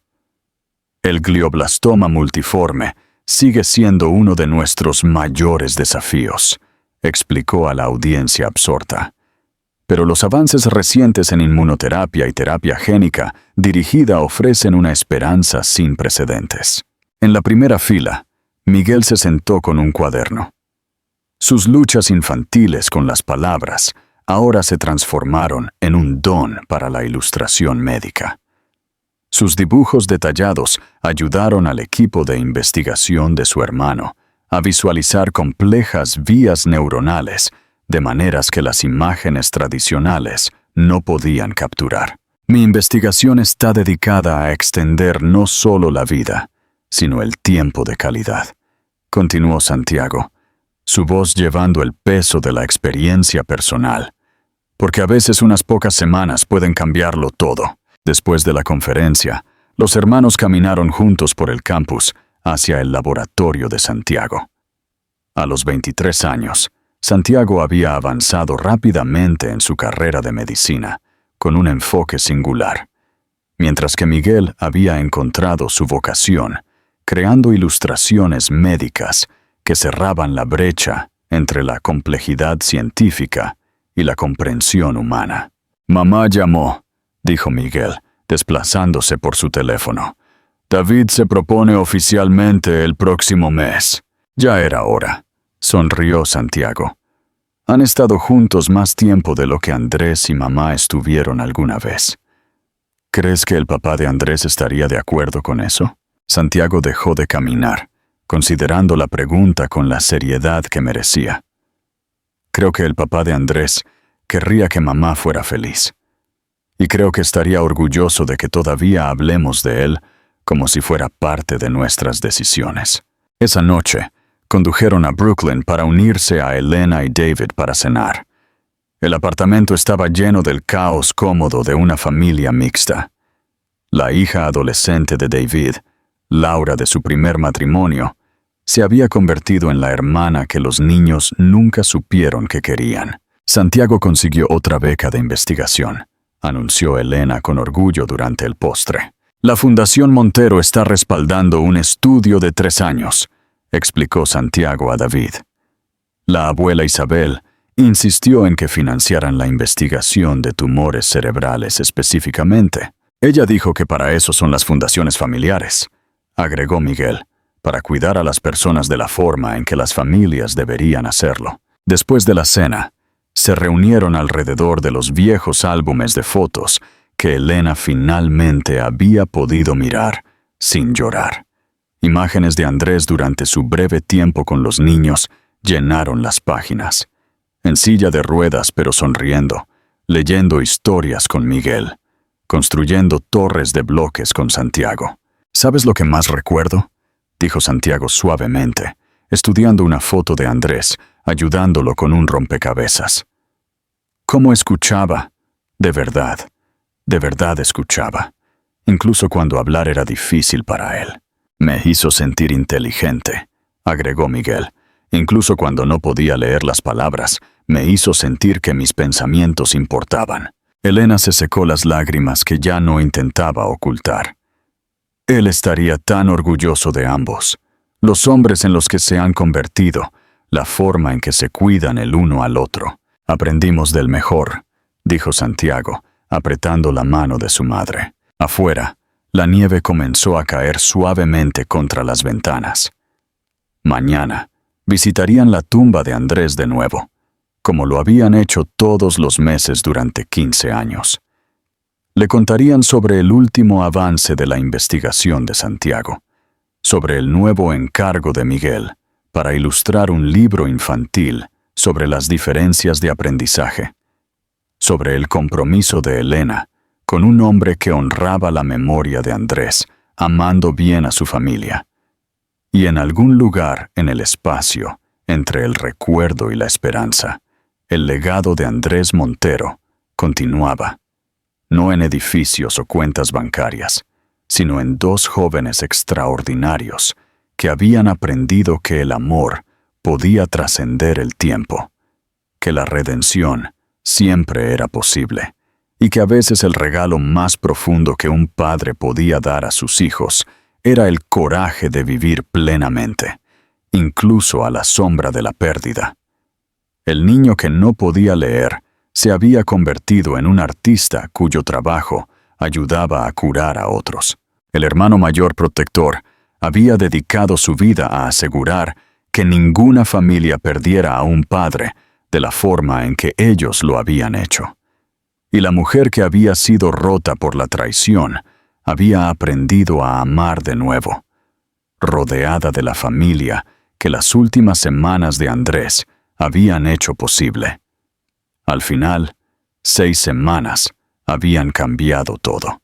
Speaker 1: «El glioblastoma multiforme sigue siendo uno de nuestros mayores desafíos», explicó a la audiencia absorta. «Pero los avances recientes en inmunoterapia y terapia génica dirigida ofrecen una esperanza sin precedentes». En la primera fila, Miguel se sentó con un cuaderno. Sus luchas infantiles con las palabras ahora se transformaron en un don para la ilustración médica. Sus dibujos detallados ayudaron al equipo de investigación de su hermano a visualizar complejas vías neuronales de maneras que las imágenes tradicionales no podían capturar. Mi investigación está dedicada a extender no solo la vida, sino el tiempo de calidad, continuó Santiago, su voz llevando el peso de la experiencia personal, porque a veces unas pocas semanas pueden cambiarlo todo. Después de la conferencia, los hermanos caminaron juntos por el campus hacia el laboratorio de Santiago. A los 23 años, Santiago había avanzado rápidamente en su carrera de medicina, con un enfoque singular, mientras que Miguel había encontrado su vocación, creando ilustraciones médicas que cerraban la brecha entre la complejidad científica y la comprensión humana. «Mamá llamó», dijo Miguel, desplazándose por su teléfono. «David se propone oficialmente el próximo mes». «Ya era hora», sonrió Santiago. «Han estado juntos más tiempo de lo que Andrés y mamá estuvieron alguna vez». «¿Crees que el papá de Andrés estaría de acuerdo con eso?» Santiago dejó de caminar, considerando la pregunta con la seriedad que merecía. «Creo que el papá de Andrés querría que mamá fuera feliz. Y creo que estaría orgulloso de que todavía hablemos de él como si fuera parte de nuestras decisiones». Esa noche, condujeron a Brooklyn para unirse a Elena y David para cenar. El apartamento estaba lleno del caos cómodo de una familia mixta. La hija adolescente de David, Laura de su primer matrimonio, se había convertido en la hermana que los niños nunca supieron que querían. Santiago consiguió otra beca de investigación, anunció Elena con orgullo durante el postre. La Fundación Montero está respaldando un estudio de 3 años, explicó Santiago a David. La abuela Isabel insistió en que financiaran la investigación de tumores cerebrales específicamente. Ella dijo que para eso son las fundaciones familiares, agregó Miguel, para cuidar a las personas de la forma en que las familias deberían hacerlo. Después de la cena, se reunieron alrededor de los viejos álbumes de fotos que Elena finalmente había podido mirar sin llorar. Imágenes de Andrés durante su breve tiempo con los niños llenaron las páginas. En silla de ruedas pero sonriendo, leyendo historias con Miguel, construyendo torres de bloques con Santiago. ¿Sabes lo que más recuerdo?, dijo Santiago suavemente, estudiando una foto de Andrés, ayudándolo con un rompecabezas. ¿Cómo escuchaba? De verdad escuchaba, incluso cuando hablar era difícil para él. Me hizo sentir inteligente, agregó Miguel. Incluso cuando no podía leer las palabras, me hizo sentir que mis pensamientos importaban. Elena se secó las lágrimas que ya no intentaba ocultar. Él estaría tan orgulloso de ambos, los hombres en los que se han convertido, la forma en que se cuidan el uno al otro. Aprendimos del mejor, dijo Santiago, apretando la mano de su madre. Afuera, la nieve comenzó a caer suavemente contra las ventanas. Mañana, visitarían la tumba de Andrés de nuevo, como lo habían hecho todos los meses durante 15 años. Le contarían sobre el último avance de la investigación de Santiago, sobre el nuevo encargo de Miguel para ilustrar un libro infantil sobre las diferencias de aprendizaje, sobre el compromiso de Elena con un hombre que honraba la memoria de Andrés, amando bien a su familia. Y en algún lugar en el espacio, entre el recuerdo y la esperanza, el legado de Andrés Montero continuaba, no en edificios o cuentas bancarias, sino en 2 jóvenes extraordinarios que habían aprendido que el amor podía trascender el tiempo, que la redención siempre era posible, y que a veces el regalo más profundo que un padre podía dar a sus hijos era el coraje de vivir plenamente, incluso a la sombra de la pérdida. El niño que no podía leer se había convertido en un artista cuyo trabajo ayudaba a curar a otros. El hermano mayor protector Había dedicado su vida a asegurar que ninguna familia perdiera a un padre de la forma en que ellos lo habían hecho. Y la mujer que había sido rota por la traición había aprendido a amar de nuevo, rodeada de la familia que las últimas semanas de Andrés habían hecho posible. Al final, 6 semanas habían cambiado todo.